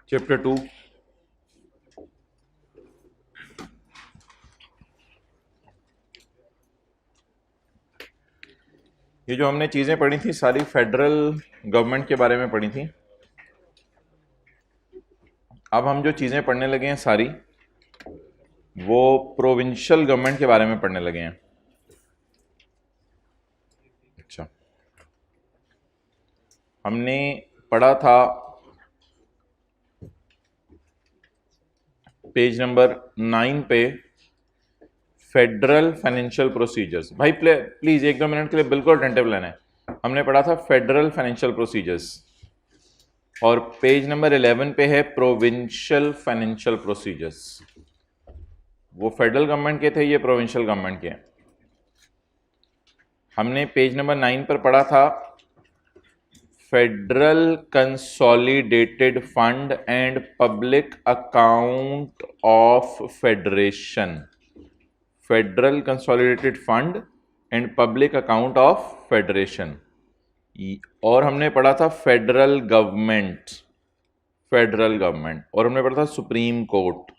Chapter 2 ये जो हमने चीजें पढ़ी थी सारी फेडरल गवर्नमेंट के बारे में पढ़ी थी। अब हम जो चीजें पढ़ने लगे हैं सारी वो प्रोविंशियल गवर्नमेंट के बारे में पढ़ने लगे हैं। अच्छा, हमने पढ़ा था पेज नंबर 9 पे फेडरल फाइनेंशियल प्रोसीजर्स। भाई प्लीज 1-2 मिनट के लिए बिल्कुल अटेंटिव लेना है। हमने पढ़ा था फेडरल फाइनेंशियल प्रोसीजर्स और पेज नंबर 11 पे है प्रोविंशियल फाइनेंशियल प्रोसीजर्स। वो फेडरल गवर्नमेंट के थे, ये प्रोविंशियल गवर्नमेंट के हैं। हमने पेज नंबर 9 पर पढ़ा था federal consolidated fund and public account of federation. Federal consolidated fund and public account of federation. और हमने पढ़ा था फेडरल गवर्नमेंट, फेडरल गवर्नमेंट। और हमने पढ़ा था सुप्रीम कोर्ट।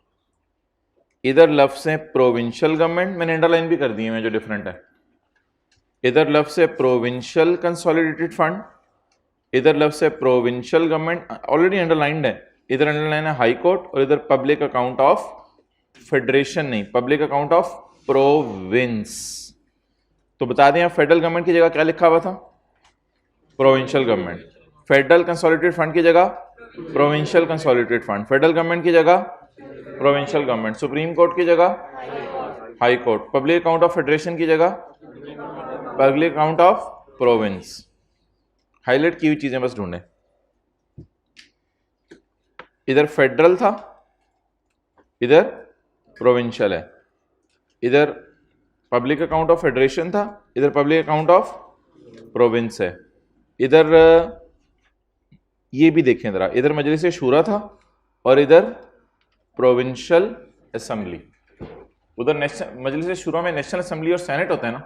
इधर लफ्ज है प्रोविंशियल गवर्नमेंट, मैंने अंडरलाइन भी कर दिए हैं जो डिफरेंट है। इधर लफ्ज है प्रोविंशियल कंसोलिडेटेड फंड, इधर लफ्ज है प्रोविंशियल गवर्नमेंट, ऑलरेडी अंडरलाइंड है। इधर अंडरलाइन है हाई कोर्ट और इधर पब्लिक अकाउंट ऑफ फेडरेशन नहीं, पब्लिक अकाउंट ऑफ प्रोविंस। तो बता दें फेडरल गवर्नमेंट की जगह क्या लिखा हुआ था? Provincial government. Federal consolidated fund की जगह provincial consolidated fund. Federal government की जगह प्रोविंशियल गवर्नमेंट। सुप्रीम कोर्ट की जगह high court. Public account of federation की जगह public account of province. Highlight की हुई चीजें बस ढूंढें। इधर फेडरल था, इधर प्रोविंशियल है। इधर पब्लिक अकाउंट ऑफ फेडरेशन था, इधर पब्लिक अकाउंट ऑफ प्रोविंस है। इधर ये भी देखें जरा, इधर मजलिस शूरा था और इधर प्रोविंशियल असेंबली। उधर मजलिस शूरा में नेशनल असेंबली और सेनेट होता है ना,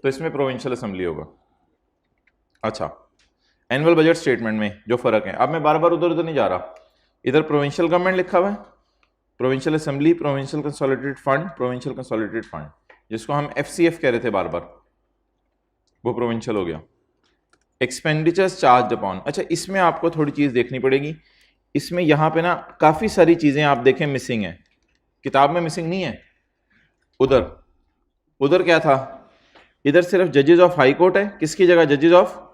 तो इसमें प्रोविंशियल असेंबली होगा। अच्छा, एनुअल बजट स्टेटमेंट में जो फर्क है, अब मैं बार बार उधर उधर नहीं जा रहा। इधर प्रोविंशियल गवर्नमेंट लिखा हुआ है, provincial assembly, provincial consolidated fund, provincial consolidated fund, जिसको हम एफसीएफ कह रहे थे बार बार, वो प्रोविंशियल हो गया। Expenditures charge upon. अच्छा, इसमें आपको थोड़ी चीज देखनी पड़ेगी। इसमें यहां पे ना काफी सारी चीजें आप देखें मिसिंग है, किताब में मिसिंग नहीं है। उधर उधर क्या था? इधर सिर्फ जजेस ऑफ हाई कोर्ट है, किसकी जगह? जजेस ऑफ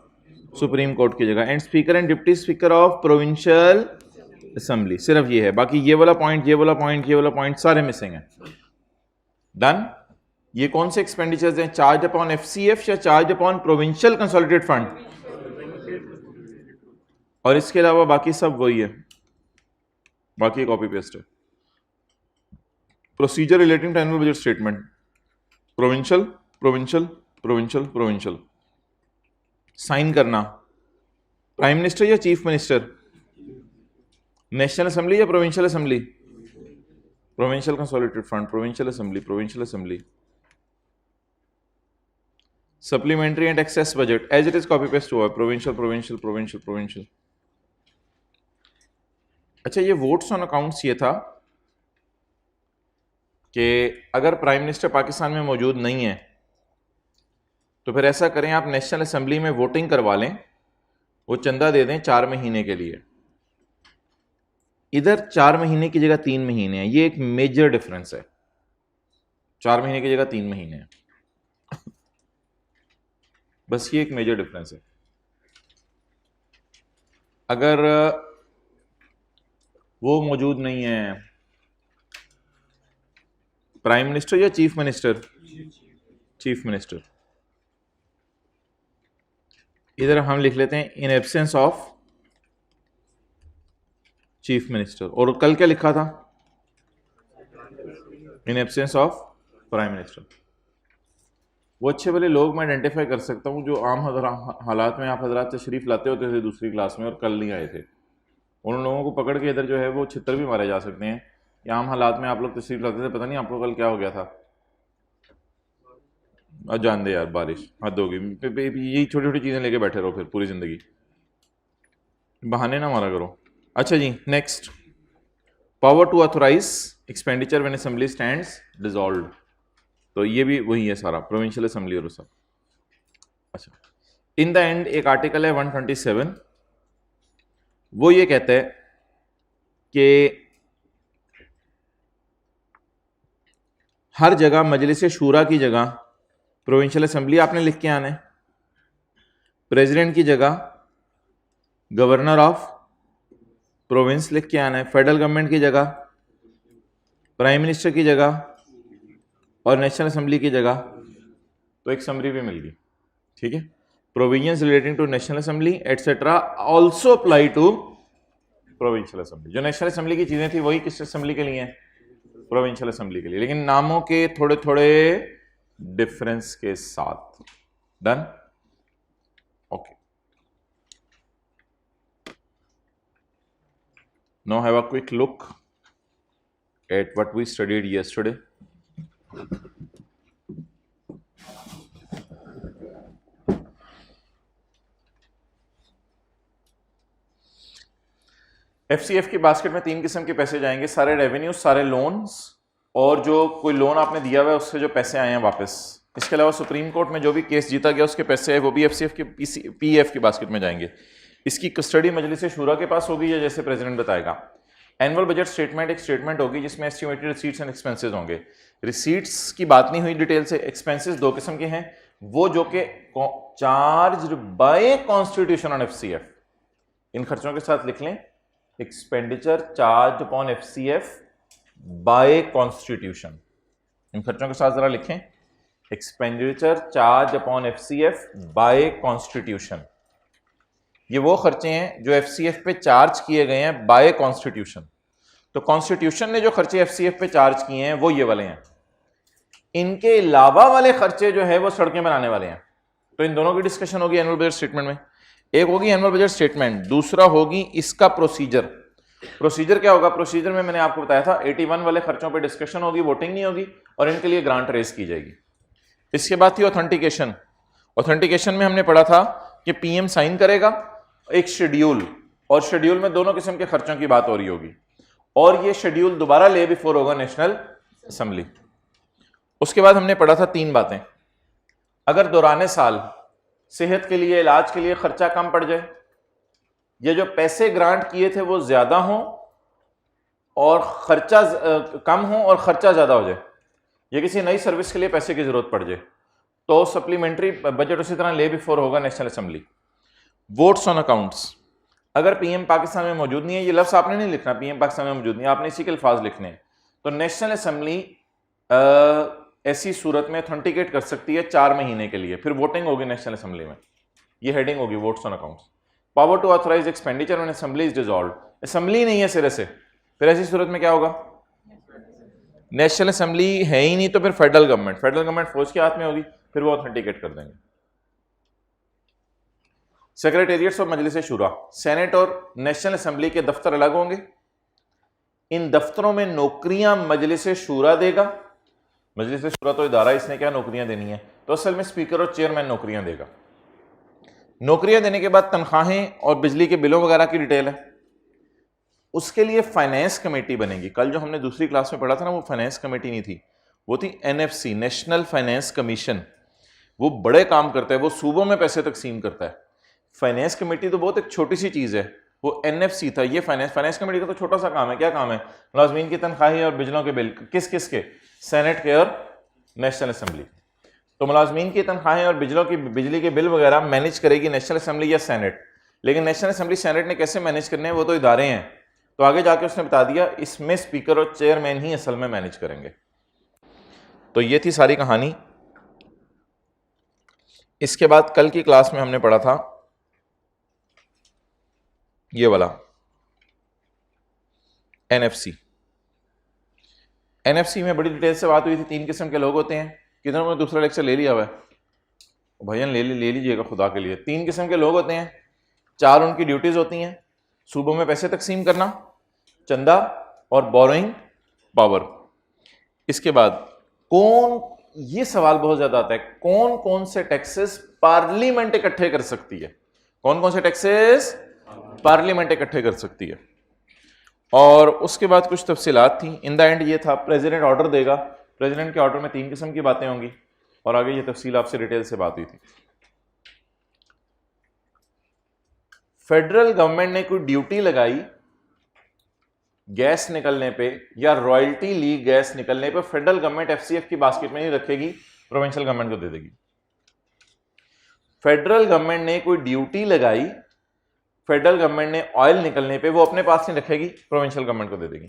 सुप्रीम कोर्ट की जगह। And speaker and deputy speaker of provincial assembly, सिर्फ ये है। बाकी ये वाला पॉइंट, ये वाला पॉइंट, ये वाला पॉइंट सारे मिसिंग है। डन। ये कौन से एक्सपेंडिचर्स हैं? चार्ज अपॉन एफसीएफ या charge upon provincial consolidated fund? और इसके अलावा बाकी सब वही है, बाकी कॉपी पेस्ट है। Procedure relating to annual budget statement, provincial provincial provincial provincial. Sign करना प्राइम मिनिस्टर या चीफ मिनिस्टर? नेशनल असेंबली या provincial assembly? Provincial consolidated fund, provincial assembly, provincial assembly. Supplementary and excess budget as it is copy paste हुआ है, provincial provincial provincial provincial. अच्छा, ये votes on accounts ये था कि अगर प्राइम मिनिस्टर पाकिस्तान में मौजूद नहीं है तो फिर ऐसा करें, आप नेशनल असेंबली में वोटिंग करवा लें, वो चंदा दे दें 4 महीने के लिए। इधर 4 महीने की जगह 3 महीने है, ये एक मेजर डिफरेंस है। 4 महीने की जगह 3 महीने है, बस ये एक मेजर डिफरेंस है। अगर वो मौजूद नहीं है, प्राइम मिनिस्टर या चीफ मिनिस्टर? Chief minister. इधर हम लिख लेते हैं in absence of chief minister. और कल क्या लिखा था? In absence of prime minister. वो अच्छे वाले लोग मैं आइडेंटिफाई कर सकता हूँ जो आम हालात में आप हजरात तशरीफ लाते होते थे दूसरी क्लास में और कल नहीं आए थे। उन लोगों को पकड़ के इधर जो है वो छितर भी मारे जा सकते हैं कि आम हालात में आप लोग तशरीफ लाते थे, पता नहीं आपको कल क्या हो गया था। अब जान दे यार, बारिश हद होगी, यही छोटी छोटी चीज़ें लेके बैठे रहो फिर पूरी ज़िंदगी, बहाने ना मारा करो। अच्छा जी, next, power to authorise expenditure when assembly stands dissolved, तो ये भी वही है सारा, प्रोविंशियल असेंबली और सब। अच्छा, इन द एंड एक आर्टिकल है 127, वो ये कहता है कि हर जगह मजलिस शूरा की जगह प्रोविंशियल असेंबली आपने लिख के आना है, प्रेसिडेंट की जगह गवर्नर ऑफ प्रोविंस लिख के आना है, फेडरल गवर्नमेंट की जगह प्राइम मिनिस्टर की जगह और नेशनल असेंबली की जगह, तो एक समरी भी मिल गई, ठीक है। Provisions relating to national assembly etcetera also apply to provincial assembly. जो नेशनल असेंबली की चीजें थी वही किस असेंबली के लिए हैं, प्रोविंशियल असेंबली के लिए, लेकिन नामों के थोड़े थोड़े डिफरेंस के साथ। Done, okay. Now have a quick look at what we studied yesterday. FCF की बास्केट में 3 किस्म के पैसे जाएंगे, सारे रेवेन्यू, सारे लोन्स, और जो कोई लोन आपने दिया हुआ है उससे जो पैसे आए हैं वापस। इसके अलावा सुप्रीम कोर्ट में जो भी केस जीता गया उसके पैसे है वो भी FCF के PF की बास्केट में जाएंगे। इसकी कस्टडी मजलिस शूरा के पास होगी या जैसे प्रेसिडेंट बताएगा। एनुअल बजट स्टेटमेंट एक स्टेटमेंट होगी जिसमें एस्टिमेटेड रिसीट्स एंड एक्सपेंसेस होंगे। रिसीट्स की बात नहीं हुई डिटेल से, एक्सपेंसेस 2 किस्म के हैं, वो जो कि charge by constitution on FCF, इन खर्चों के साथ लिख लें, expenditure charge upon FCF by constitution, इन खर्चों के साथ जरा लिखें, expenditure charge upon FCF by constitution. ये वो खर्चे हैं जो FCF पे चार्ज किए गए हैं बाय कॉन्स्टिट्यूशन। तो कॉन्स्टिट्यूशन ने जो खर्चे FCF पे चार्ज किए हैं वो ये वाले हैं। इनके अलावा वाले खर्चे जो है वो सड़कें बनाने वाले हैं। तो इन दोनों की डिस्कशन होगी एनुअल बजट स्टेटमेंट में। एक होगी एनुअल बजट स्टेटमेंट, दूसरा होगी इसका प्रोसीजर। प्रोसीजर क्या होगा? प्रोसीजर में मैंने आपको बताया था 81 वाले खर्चों पर डिस्कशन होगी, वोटिंग नहीं होगी, और इनके लिए ग्रांट रेज की जाएगी। इसके बाद थी ऑथेंटिकेशन। ऑथेंटिकेशन में हमने पढ़ा था कि PM साइन करेगा एक शेड्यूल, और शेड्यूल में दोनों किस्म के खर्चों की बात हो रही होगी, और ये शेड्यूल दोबारा ले बिफोर होगा नेशनल असेंबली। उसके बाद हमने पढ़ा था 3 बातें। अगर दौरान साल सेहत के लिए, इलाज के लिए खर्चा कम पड़ जाए, ये जो पैसे ग्रांट किए थे वो ज्यादा हों और खर्चा कम हो और खर्चा ज्यादा हो जाए, ये किसी नई सर्विस के लिए पैसे की जरूरत पड़ जाए, तो सप्लीमेंट्री बजट उसी तरह ले बिफोर होगा national assembly. Votes on accounts, अगर PM पाकिस्तान में मौजूद नहीं है, ये लफ्ज़ आपने नहीं लिखना PM पाकिस्तान में मौजूद नहीं है, आपने इसी के अल्फाज लिखने हैं, तो नेशनल असेंबली ऐसी सूरत में ऑथेंटिकेट कर सकती है 4 महीने के लिए, फिर वोटिंग होगी नेशनल असेंबली में। ये हेडिंग होगी votes on accounts. Power to authorize expenditure when assembly is dissolved, assembly नहीं है सिरे से, फिर ऐसी सूरत में क्या होगा? नेशनल असेंबली है ही नहीं, तो फिर फेडरल गवर्नमेंट फौज के हाथ में होगी, फिर वो ऑथेंटिकेट कर देंगे। सेक्रेटेरिएट्स ऑफ मजलिस शूरा, सेनेट और नेशनल असेंबली के दफ्तर अलग होंगे। इन दफ्तरों में नौकरियां मजलिस शूरा देगा। मजलिस शूरा तो इदारा, इसने क्या नौकरियां देनी है, तो असल में स्पीकर और चेयरमैन नौकरियां देगा। नौकरियां देने के बाद तनख्वाहें और बिजली के बिलों वगैरह की डिटेल है। उसके लिए फाइनेंस कमेटी बनेगी। कल जो हमने दूसरी क्लास में पढ़ा था ना, वो फाइनेंस कमेटी नहीं थी, वो थी NFC, नेशनल फाइनेंस कमीशन। वो बड़े काम करता है, वो सूबों में पैसे तकसीम करता है। फाइनेंस कमेटी तो बहुत एक छोटी सी चीज़ है, वो NFC था। ये फाइनेंस कमेटी का तो छोटा सा काम है। क्या काम है? मुलाजमीन की तनख्वाही और बिजलों के बिल, किस किस के? सेनेट के और नेशनल असेंबली। तो मुलाजमीन की तनख्वाही और बिजली के बिल वगैरह मैनेज करेगी नेशनल असेंबली या सेनेट। लेकिन नेशनल असेंबली सेनेट ने कैसे मैनेज करने हैं, वो तो इदारे हैं। तो आगे जाके उसने बता दिया इसमें स्पीकर और चेयरमैन ही असल में मैनेज करेंगे। तो ये थी सारी कहानी। इसके बाद कल की क्लास में हमने पढ़ा था ये वाला NFC। NFC में बड़ी डिटेल से बात हुई थी। 3 किस्म के लोग होते हैं। किधर में दूसरा लेक्चर ले लिया हुआ है भैया, ले लीजिएगा खुदा के लिए। 3 किस्म के लोग होते हैं, 4 उनकी ड्यूटीज होती हैं। सूबों में पैसे तकसीम करना, चंदा और बोरोइंग पावर। इसके बाद कौन ये सवाल बहुत ज्यादा आता है, कौन कौन से टैक्सेस पार्लियामेंट इकट्ठे कर सकती है, कौन कौन से टैक्सेस पार्लियामेंट इकट्ठे कर सकती है। और उसके बाद कुछ तफसीलात थी। इन द एंड ये था प्रेसिडेंट ऑर्डर देगा, प्रेसिडेंट के ऑर्डर में 3 किस्म की बातें होंगी और आगे ये तफसील आपसे डिटेल से बात हुई थी। फेडरल गवर्नमेंट ने कोई ड्यूटी लगाई गैस निकलने पे या रॉयल्टी ली गैस निकलने पे, फेडरल गवर्नमेंट एफसीएफ की बास्केट में नहीं रखेगी, प्रोविंशियल गवर्नमेंट को दे देगी। फेडरल गवर्नमेंट ने कोई ड्यूटी लगाई, फेडरल गवर्नमेंट ने ऑयल निकलने पे, वो अपने पास नहीं रखेगी, प्रोविंशियल गवर्नमेंट को दे देगी।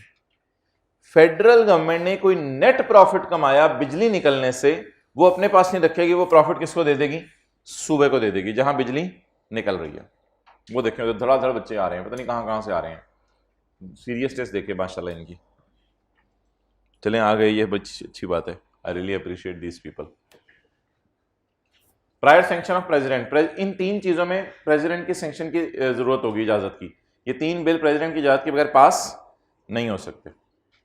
फेडरल गवर्नमेंट ने कोई नेट प्रॉफिट कमाया बिजली निकलने से, वो अपने पास नहीं रखेगी, वो प्रॉफिट किसको दे देगी, सूबे को दे देगी जहां बिजली निकल रही है। वो देखें तो धड़ाधड़ बच्चे आ रहे हैं, पता नहीं कहां से आ रहे हैं, सीरियस टेस्ट देखे माशाल्लाह इनकी। चलें आ गए, ये अच्छी बात है, I really appreciate these people. Prior sanction of president, इन 3 चीजों में प्रेसिडेंट की सैंक्शन की जरूरत होगी, इजाजत की। ये 3 बिल प्रेसिडेंट की इजाजत के बगैर पास नहीं हो सकते।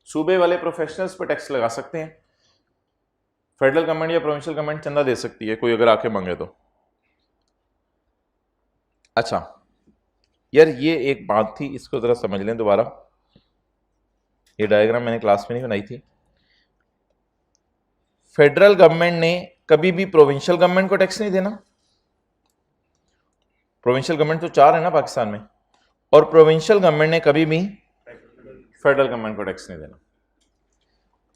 सूबे वाले प्रोफेशनल्स पर टैक्स लगा सकते हैं, फेडरल गवर्नमेंट या प्रोविंशियल गवर्नमेंट चंदा दे सकती है कोई अगर आके मांगे तो। अच्छा यार ये एक बात थी, इसको जरा समझ लें दोबारा, ये डायग्राम मैंने क्लास में नहीं बनाई थी। फेडरल गवर्नमेंट ने कभी भी प्रोविंशियल गवर्नमेंट को टैक्स नहीं देना, प्रोविंशियल गवर्नमेंट तो 4 है ना पाकिस्तान में, और प्रोविंशियल गवर्नमेंट ने कभी भी फेडरल गवर्नमेंट को टैक्स नहीं देना।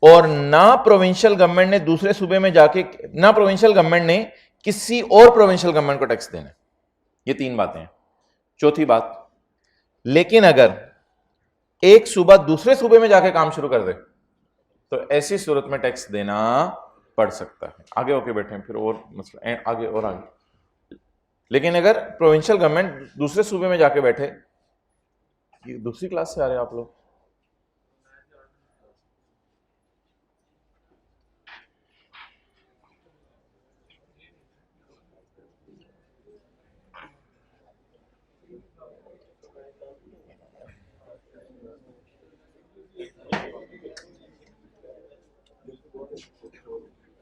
और ना प्रोविंशियल गवर्नमेंट ने दूसरे सूबे में जाके, ना प्रोविंशियल गवर्नमेंट ने किसी और प्रोविंशियल गवर्नमेंट को टैक्स देना। ये 3 बातें हैं। चौथी बात, लेकिन अगर एक सूबा दूसरे सूबे में जाके काम शुरू कर दे तो ऐसी सूरत में टैक्स देना पड़ सकता है। आगे होके बैठे फिर और मसला आगे और आगे। लेकिन अगर प्रोविंशियल गवर्नमेंट दूसरे सूबे में जाके बैठे, ये दूसरी क्लास से आ रहे हैं आप लोग,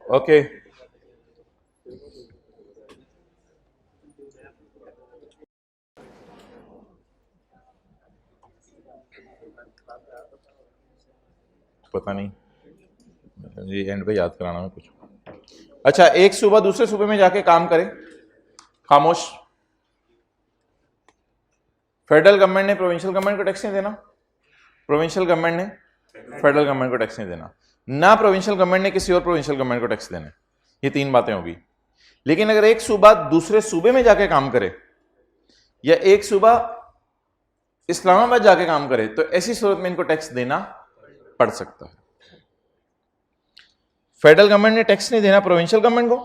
ओके पता नहीं, ये एंड पे याद कराना है कुछ। अच्छा, एक सूबा दूसरे सूबे में जाके काम करे, खामोश, फेडरल गवर्नमेंट ने प्रोविंशियल गवर्नमेंट को टैक्स नहीं देना, प्रोविंशियल गवर्नमेंट ने फेडरल गवर्नमेंट को टैक्स नहीं देना, ना प्रोविंशियल गवर्नमेंट ने किसी और प्रोविंशियल गवर्नमेंट को टैक्स देना। ये 3 बातें होगी। लेकिन अगर एक सूबा दूसरे सूबे में जाके काम करे या एक सूबा इस्लामाबाद जाके काम करे तो ऐसी सूरत में इनको टैक्स देना पड़ सकता है। फेडरल गवर्नमेंट ने टैक्स नहीं देना प्रोविंशियल गवर्नमेंट को,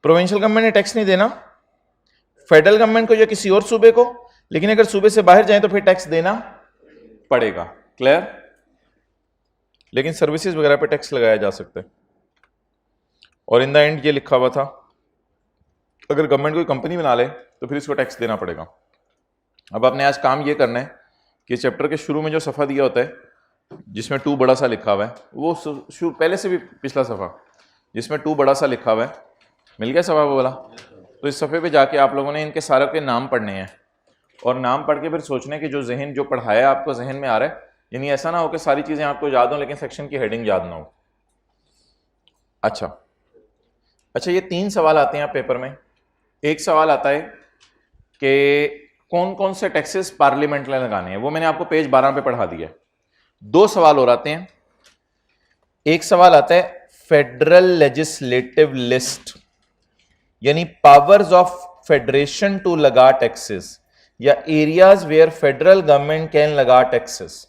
प्रोविंशियल गवर्नमेंट ने टैक्स नहीं देना फेडरल गवर्नमेंट को या किसी और सूबे को, लेकिन अगर सूबे से बाहर जाए तो फिर टैक्स देना पड़ेगा। क्लियर? लेकिन सर्विसेज वगैरह पे टैक्स लगाया जा सकता है। और इन द एंड ये लिखा हुआ था, अगर गवर्नमेंट कोई कंपनी बना ले तो फिर इसको टैक्स देना पड़ेगा। अब आपने आज काम ये करना है कि चैप्टर के शुरू में जो सफ़ा दिया होता है जिसमें 2 बड़ा सा लिखा हुआ है, वो पहले से भी पिछला सफ़ा जिसमें 2 बड़ा सा लिखा हुआ है, मिल गया सफ़ा वो वाला? तो इस सफ़े पे जाके आप लोगों ने इनके सारे के नाम पढ़ने हैं और नाम पढ़ के फिर सोचने कि जो जहन जो पढ़ाया आपको जहन में आ रहा है, यानी ऐसा ना हो कि सारी चीज़ें आपको याद हो लेकिन सेक्शन की हेडिंग याद ना हो। अच्छा, ये 3 सवाल आते हैं पेपर में। एक सवाल आता है कि कौन कौन से टैक्सेस पार्लियामेंट ने लगाने हैं, वो मैंने आपको पेज 12 पे पढ़ा दिया है। 2 सवाल और आते हैं। एक सवाल आता है फेडरल लेजिस्लेटिव लिस्ट, यानी पावर्स ऑफ फेडरेशन टू लगा टैक्सेस या areas where federal government can लगा टैक्सेस।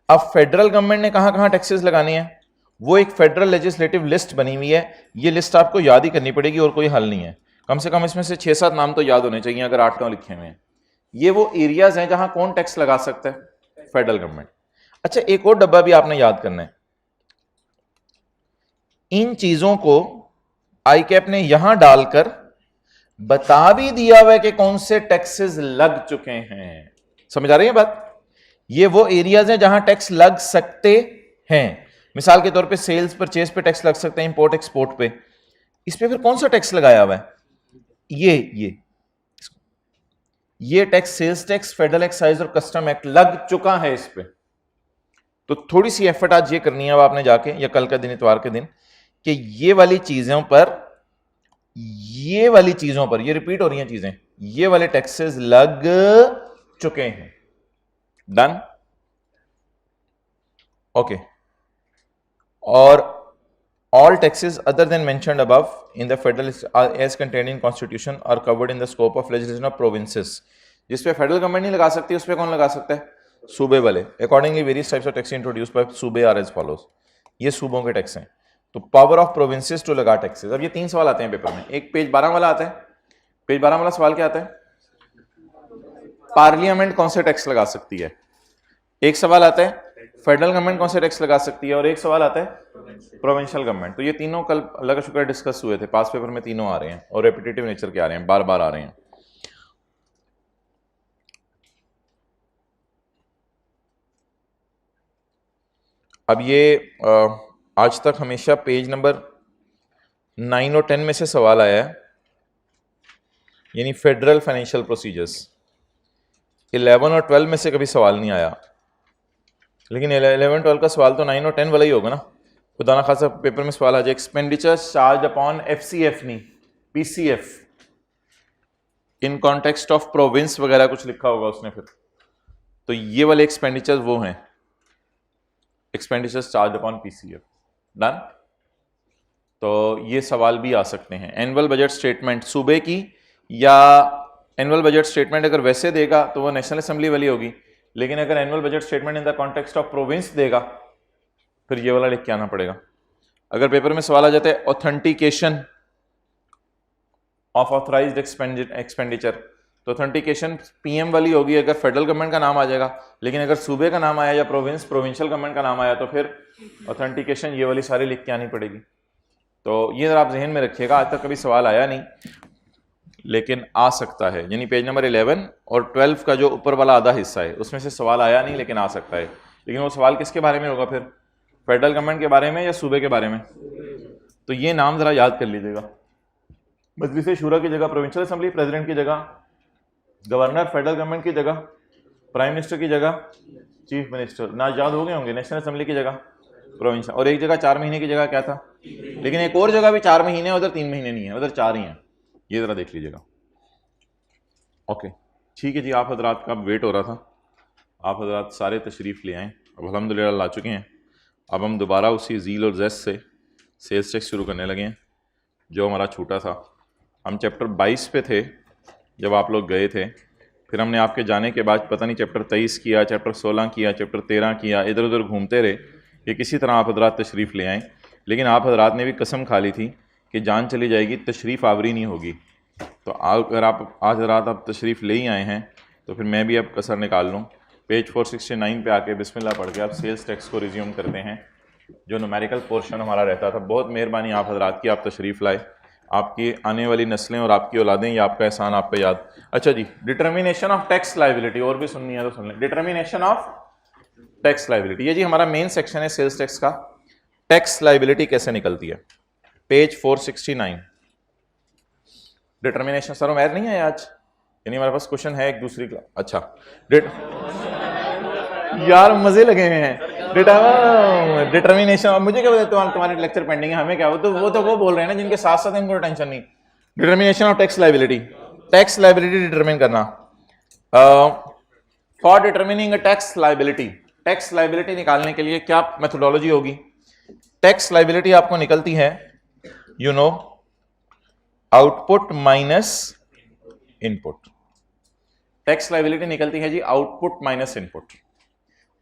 अब फेडरल गवर्नमेंट ने कहां कहां टैक्सेस लगाने हैं, वो एक फेडरल लेजिस्लेटिव लिस्ट बनी हुई है। ये लिस्ट आपको याद ही करनी पड़ेगी और कोई हल नहीं है। कम से कम इसमें से 6-7 नाम तो याद होने चाहिए अगर 8 लिखे हुए हैं। ये वो एरियाज हैं जहां कौन टैक्स लगा सकता है, फेडरल गवर्नमेंट। अच्छा, एक और डब्बा भी आपने याद करना है। इन चीजों को आईकैप ने यहां डालकर बता भी दिया हुआ है कि कौन से टैक्सेस लग चुके हैं। समझ आ रही है बात? ये वो एरियाज हैं जहां टैक्स लग सकते हैं। मिसाल के तौर पे सेल्स परचेज पे टैक्स लग सकता है, इंपोर्ट एक्सपोर्ट पे, इस पे फिर कौन सा टैक्स लगाया हुआ है? ये tax, sales tax, federal excise और कस्टम एक्ट लग चुका है इस पे। तो थोड़ी सी एफर्ट आज ये करनी है अब आपने जाके, या कल का दिन, इतवार के दिन, कि ये वाली चीजों पर, ये रिपीट हो रही हैं चीजें, ये वाले टैक्सेस लग चुके हैं। डन? ओके। और all taxes other than mentioned above in the federal as contained in constitution are covered in the scope of legislation of provinces। जिस पे फेडरल गवर्नमेंट नहीं लगा सकती उस पे कौन लगा सकता है? सूबे वाले। Accordingly various types of tax introduce by सूबे आर एज फॉलोज। ये सूबों के टैक्स हैं। तो पावर ऑफ प्रोविंसेस टू लगा टैक्सेस। अब ये 3 सवाल आते हैं पेपर में। एक पेज 12 वाला आता है। पेज 12 वाला सवाल क्या आता है? पार्लियामेंट कौन से टैक्स लगा सकती है। एक सवाल आता है फेडरल गवर्नमेंट कौन से टैक्स लगा सकती है, और एक सवाल आता है प्रोविंशियल गवर्नमेंट। तो ये तीनों कल अल्लाह का शुक्र डिस्कस हुए थे, पास पेपर में तीनों आ रहे हैं और रेपिटेटिव नेचर के आ रहे हैं, बार बार आ रहे हैं। अब ये आज तक हमेशा पेज नंबर 9 और 10 में से सवाल आया है, यानी फेडरल फाइनेंशियल प्रोसीजर्स। 11 और 12 में से कभी सवाल नहीं आया, लेकिन 11-12 का सवाल तो 9 और 10 वाला ही होगा ना। खुदा ना खासा पेपर में सवाल आ जाए एक्सपेंडिचर चार्ज अपॉन FCF नहीं PCF in context of province वगैरह कुछ लिखा होगा उसने फिर। तो ये वाले एक्सपेंडिचर वो हैं, expenditure charge upon PCF। Done? तो ये सवाल भी आ सकते हैं। एनुअल बजट स्टेटमेंट सूबे की, या एनुअल बजट स्टेटमेंट अगर वैसे देगा तो वो नेशनल असेंबली वाली होगी, लेकिन अगर annual budget statement in the context of province देगा फिर ये वाला लिख के आना पड़ेगा। अगर पेपर में सवाल आ जाता है ऑथेंटिकेशन ऑफ ऑथराइज्ड एक्सपेंडिचर, तो ऑथेंटिकेशन PM वाली होगी अगर फेडरल गवर्नमेंट का नाम आ जाएगा, लेकिन अगर सूबे का नाम आया या प्रोविंशियल गवर्नमेंट का नाम आया तो फिर ऑथेंटिकेशन ये वाली सारी लिख के आनी पड़ेगी। तो ये जरा आप जहन में रखिएगा, आज तक कभी सवाल आया नहीं लेकिन आ सकता है। यानी पेज नंबर 11 और 12 का जो ऊपर वाला आधा हिस्सा है उसमें से सवाल आया नहीं लेकिन आ सकता है। लेकिन वो सवाल किसके बारे में होगा फिर? फेडरल गवर्नमेंट के बारे में या सूबे के बारे में? तो ये नाम जरा याद कर लीजिएगा। मजलिस शूरा की जगह प्रोविंशियल असेंबली, प्रेसिडेंट की जगह गवर्नर, फेडरल गवर्नमेंट की जगह प्राइम मिनिस्टर की जगह चीफ मिनिस्टर। ना याद हो गए होंगे, नेशनल असेंबली की जगह प्रोविंशियल, और एक जगह 4 महीने की जगह क्या था, लेकिन एक और जगह भी 4 महीने, उधर 3 महीने नहीं है, उधर 4 ही हैं। ये जरा देख लीजिएगा। ओके ठीक है जी, आप हजरात का वेट हो रहा था, आप हजरात सारे तशरीफ़ ले आएँ, अब अल्हम्दुलिल्लाह ला चुके हैं। अब हम दोबारा उसी ज़ील और ज़ेस्ट से सेल्स टैक्स शुरू करने लगे हैं जो हमारा छूटा था। हम चैप्टर 22 पे थे जब आप लोग गए थे, फिर हमने आपके जाने के बाद पता नहीं चैप्टर 23 किया, चैप्टर 16 किया, चैप्टर 13 किया, इधर उधर घूमते रहे कि किसी तरह आप हजरात तशरीफ़ ले आएँ। लेकिन आप हजरात ने भी कसम खा ली थी कि जान चली जाएगी, तशरीफ़ आवरी नहीं होगी। तो अगर आप आज रात आप तशरीफ़ ले ही आए हैं तो फिर मैं भी अब कसर निकाल लूँ। पेज 469 पे आके बिस्मिल्लाह पढ़ के आप सेल्स टैक्स को रिज्यूम करते हैं, जो न्यूमेरिकल पोर्शन हमारा रहता था। बहुत मेहरबानी आप हजरात की, आप तशरीफ़ लाए, आपकी आने वाली नस्लें और आपकी औलादें, ये आपका एहसान आप पे याद। अच्छा जी, डिटर्मिनेशन ऑफ टैक्स लाइबिलिटी, और भी सुननी है तो सुन लें। डिटर्मिनेशन ऑफ टैक्स लाइबिलिटी, ये जी हमारा मेन सेक्शन है सेल्स टैक्स का। टैक्स लाइबिलिटी कैसे निकलती है, पेज 469। डिटर्मिनेशन सर मैर नहीं है आज, यानी हमारे पास क्वेश्चन है एक दूसरी क्लास। अच्छा यार मजे लगे हुए हैं। डिटर्मिनेशन, मुझे क्या बताते तुम्हारे लेक्चर पेंडिंग है, हमें क्या, वो तो बोल रहे हैं ना जिनके साथ साथ इनको टेंशन नहीं। Determination of tax liability, tax liability determine करना। For determining tax liability, tax liability निकालने के लिए क्या मेथोडोलॉजी होगी? टैक्स लाइबिलिटी आपको निकलती है you know output minus input. Tax liability निकलती है जी आउटपुट माइनस इनपुट।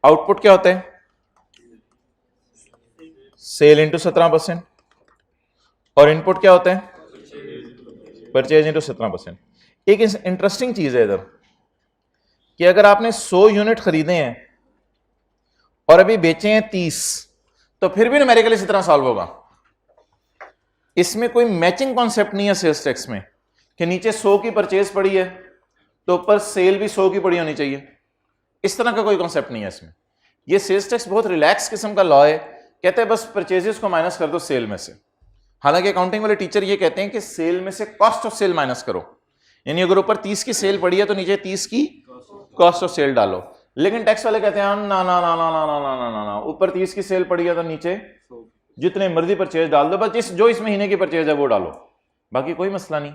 आउटपुट क्या होता है? सेल इंटू 17%, और इनपुट क्या होता है? Purchase into 17%। एक इंटरेस्टिंग चीज है इधर कि अगर आपने 100 यूनिट खरीदे हैं और अभी बेचे हैं 30, तो फिर भी न्यूमेरिकली इसी तरह सॉल्व होगा। इसमें कोई मैचिंग कॉन्सेप्ट नहीं है सेल्स टैक्स में कि नीचे 100 की परचेज पड़ी है तो ऊपर सेल भी 100 की पड़ी होनी चाहिए। इस तरह का कोई कॉन्सेप्ट नहीं है इसमें। ये सेल्स टैक्स बहुत रिलैक्स किस्म का लॉ है कहते हैं बस परचेजेस को माइनस कर दो सेल में से। हालांकि अकाउंटिंग वाले टीचर ये कहते हैं कि सेल में से कॉस्ट ऑफ सेल माइनस करो, यानी अगर ऊपर 30 की सेल पड़ी है तो नीचे 30 की कॉस्ट ऑफ सेल डालो। लेकिन टैक्स वाले कहते हैं ना ना ना ना ना ना ना ना ना ना, ऊपर 30 की सेल पड़ी है तो नीचे जितने मर्जी परचेज डाल दो, बस जो इस महीने की परचेज है वो डालो, बाकी कोई मसला नहीं।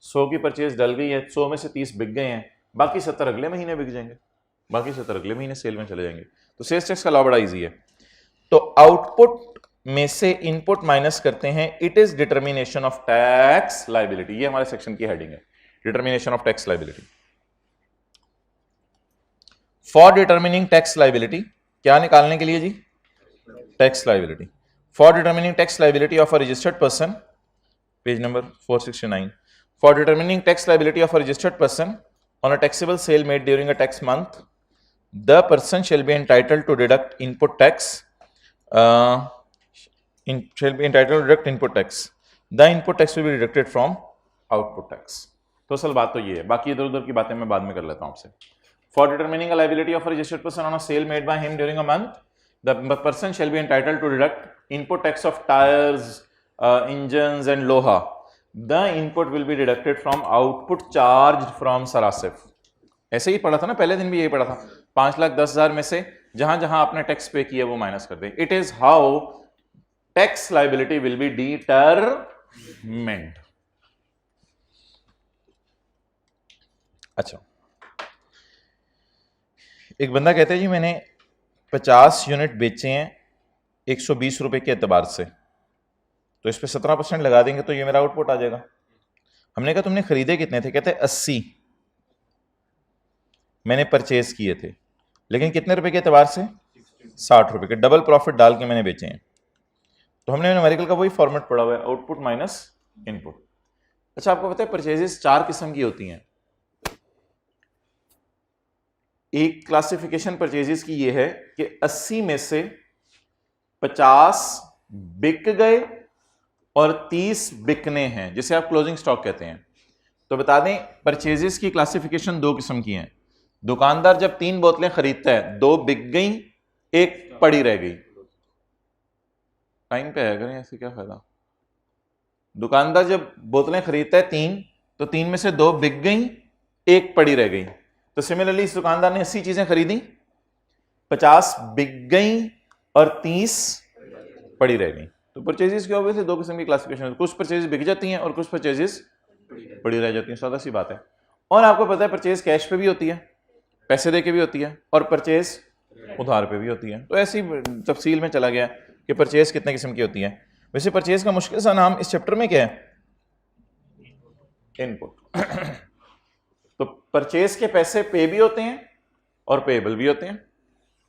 100 की परचेज डल गई है, 100 में से 30 बिक गए हैं, बाकी 70 अगले महीने बिक जाएंगे, बाकी 70 अगले महीने सेल में चले जाएंगे। तो सेल्स टैक्स का लॉ बड़ा इजी है। तो आउटपुट में से इनपुट माइनस करते हैं, it is determination of tax liability. ये हमारे सेक्शन की हेडिंग है, determination of tax liability. For determining tax liability, क्या निकालने के लिए जी? Tax liability. For determining tax liability of a registered person, page number 469। For determining tax liability of a registered person on a taxable sale made during a tax month, the person shall be entitled to deduct input tax. Shall be entitled to deduct input tax. The input tax will be deducted from output tax. तो असल बात तो ये है, बाकी इधर उधर की बातें मैं बाद में कर लेता हूं आपसे। For determining a liability of a registered person on a sale made by him during a month, the person shall be entitled to deduct input tax of tires, engines and loha. The input will be deducted from output charged from Sarasif. ऐसे ही पढ़ा था ना, पहले दिन भी यही पढ़ा था। 5,10,000 में से जहां जहां आपने टैक्स पे किया वो माइनस कर दें। It is how tax liability will be determined. अच्छा, एक बंदा कहता है जी मैंने 50 यूनिट बेचे हैं 120 रुपए के एतबार से, तो इस पे 17% लगा देंगे तो ये मेरा आउटपुट आ जाएगा। हमने कहा तुमने खरीदे कितने थे? कहते 80 मैंने परचेज किए थे, लेकिन कितने रुपए के एतबार से? 60 रुपए के, डबल प्रॉफिट डाल के मैंने बेचे हैं। तो हमने न्यूमेरिकल का वही फॉर्मेट पढ़ा हुआ है, आउटपुट माइनस इनपुट। अच्छा, आपको पता है परचेजेस 4 किस्म की होती हैं। एक क्लासिफिकेशन परचेजेस की ये है कि 80 में से 50 बिक गए और 30 बिकने हैं, जिसे आप क्लोजिंग स्टॉक कहते हैं। तो बता दें परचेजेस की क्लासिफिकेशन 2 किस्म की हैं। दुकानदार जब 3 बोतलें खरीदता है, 2 बिक गई, 1 पड़ी रह गई। टाइम पे आया करें, ऐसे क्या फायदा। दुकानदार जब बोतलें खरीदता है 3, तो 3 में से 2 बिक गई, 1 पड़ी रह गई। तो सिमिलरली इस दुकानदार ने 80 चीजें खरीदी, 50 बिक गई और 30 पड़ी रह गई। तो परचेजेस की ऑब्वियसली 2 किस्म की क्लासिफिकेशन, कुछ परचेजेस बिक जाती हैं और कुछ परचेजेस पड़ी रह जाती हैं, सादा सी बात है। और आपको पता है परचेज कैश पे भी होती है, पैसे दे के भी होती है, और परचेज उधार पे भी होती है। तो ऐसी तफसील में चला गया कि परचेज कितने किस्म की होती है। वैसे परचेज का मुश्किल सा नाम इस चैप्टर में क्या है? इनपुट। तो परचेज के पैसे पे भी होते हैं और पेएबल भी होते हैं।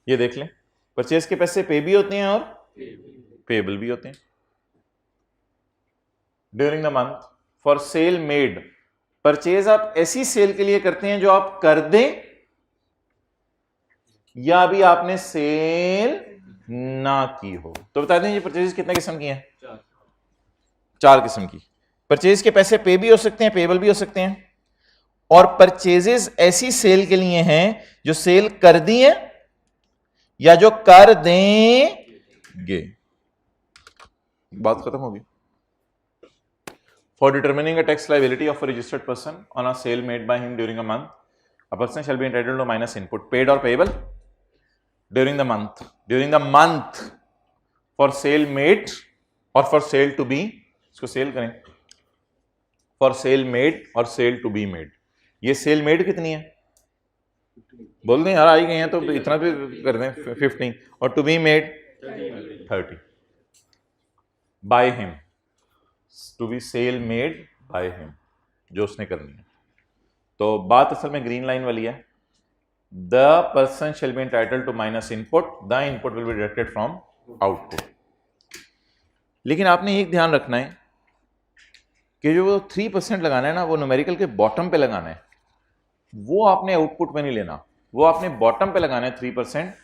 ये देख लें, परचेज के पैसे पे भी होते हैं और पेएबल भी होते हैं। During the month for sale made, purchase आप ऐसी सेल के लिए करते हैं जो आप कर दें या अभी आपने सेल ना की हो। तो बता दें ये परचेज कितने किस्म की हैं? 4 किस्म की। परचेज के पैसे पे भी हो सकते हैं, पेएबल भी हो सकते हैं। और परचेजेस ऐसी सेल के लिए हैं जो सेल कर दी है या जो कर देंगे। बात खत्म होगी। For determining a tax liability of a registered person on a sale made by him during a month, a person shall be entitled to minus input paid or payable during the month. During the month for sale made or for sale to be, इसको sale करें, for sale made or sale to be made. ये sale made कितनी है? बोल दें यार, आई गई हैं तो इतना भी कर दें, 15, और to be made 30 by him, to be sale made by him, जो उसने करनी है। तो बात असल में ग्रीन लाइन वाली है। The person shall be entitled to minus input, the input will be deducted from output. लेकिन आपने एक ध्यान रखना है कि जो 3% लगाना है ना, वो न्यूमेरिकल के बॉटम पे लगाना है, वो आपने आउटपुट में नहीं लेना, वो आपने बॉटम पे लगाना है 3%।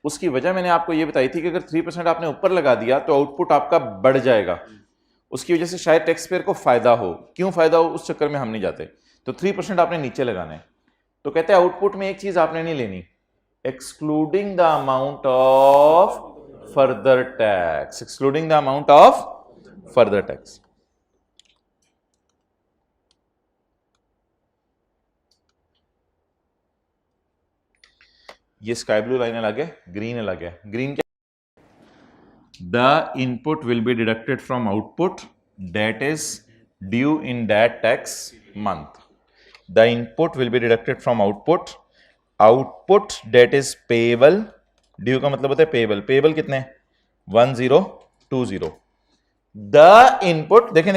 उसकी वजह मैंने आपको ये बताई थी कि अगर 3% आपने ऊपर लगा दिया तो आउटपुट आपका बढ़ जाएगा, उसकी वजह से शायद टैक्स पेयर को फायदा हो। क्यों फायदा हो उस चक्कर में हम नहीं जाते। तो 3% आपने नीचे लगाना है। तो कहते हैं आउटपुट में एक चीज आपने नहीं लेनी, excluding the amount of further tax, excluding the amount of further tax. ये स्काई ब्लू लाइन अलग है, ग्रीन अलग है. ग्रीन क्या? The input will be deducted from output that is due in that tax month. The input will be deducted from output that is payable. Due का मतलब होता है payable. Payable कितने? 1020. The input देखें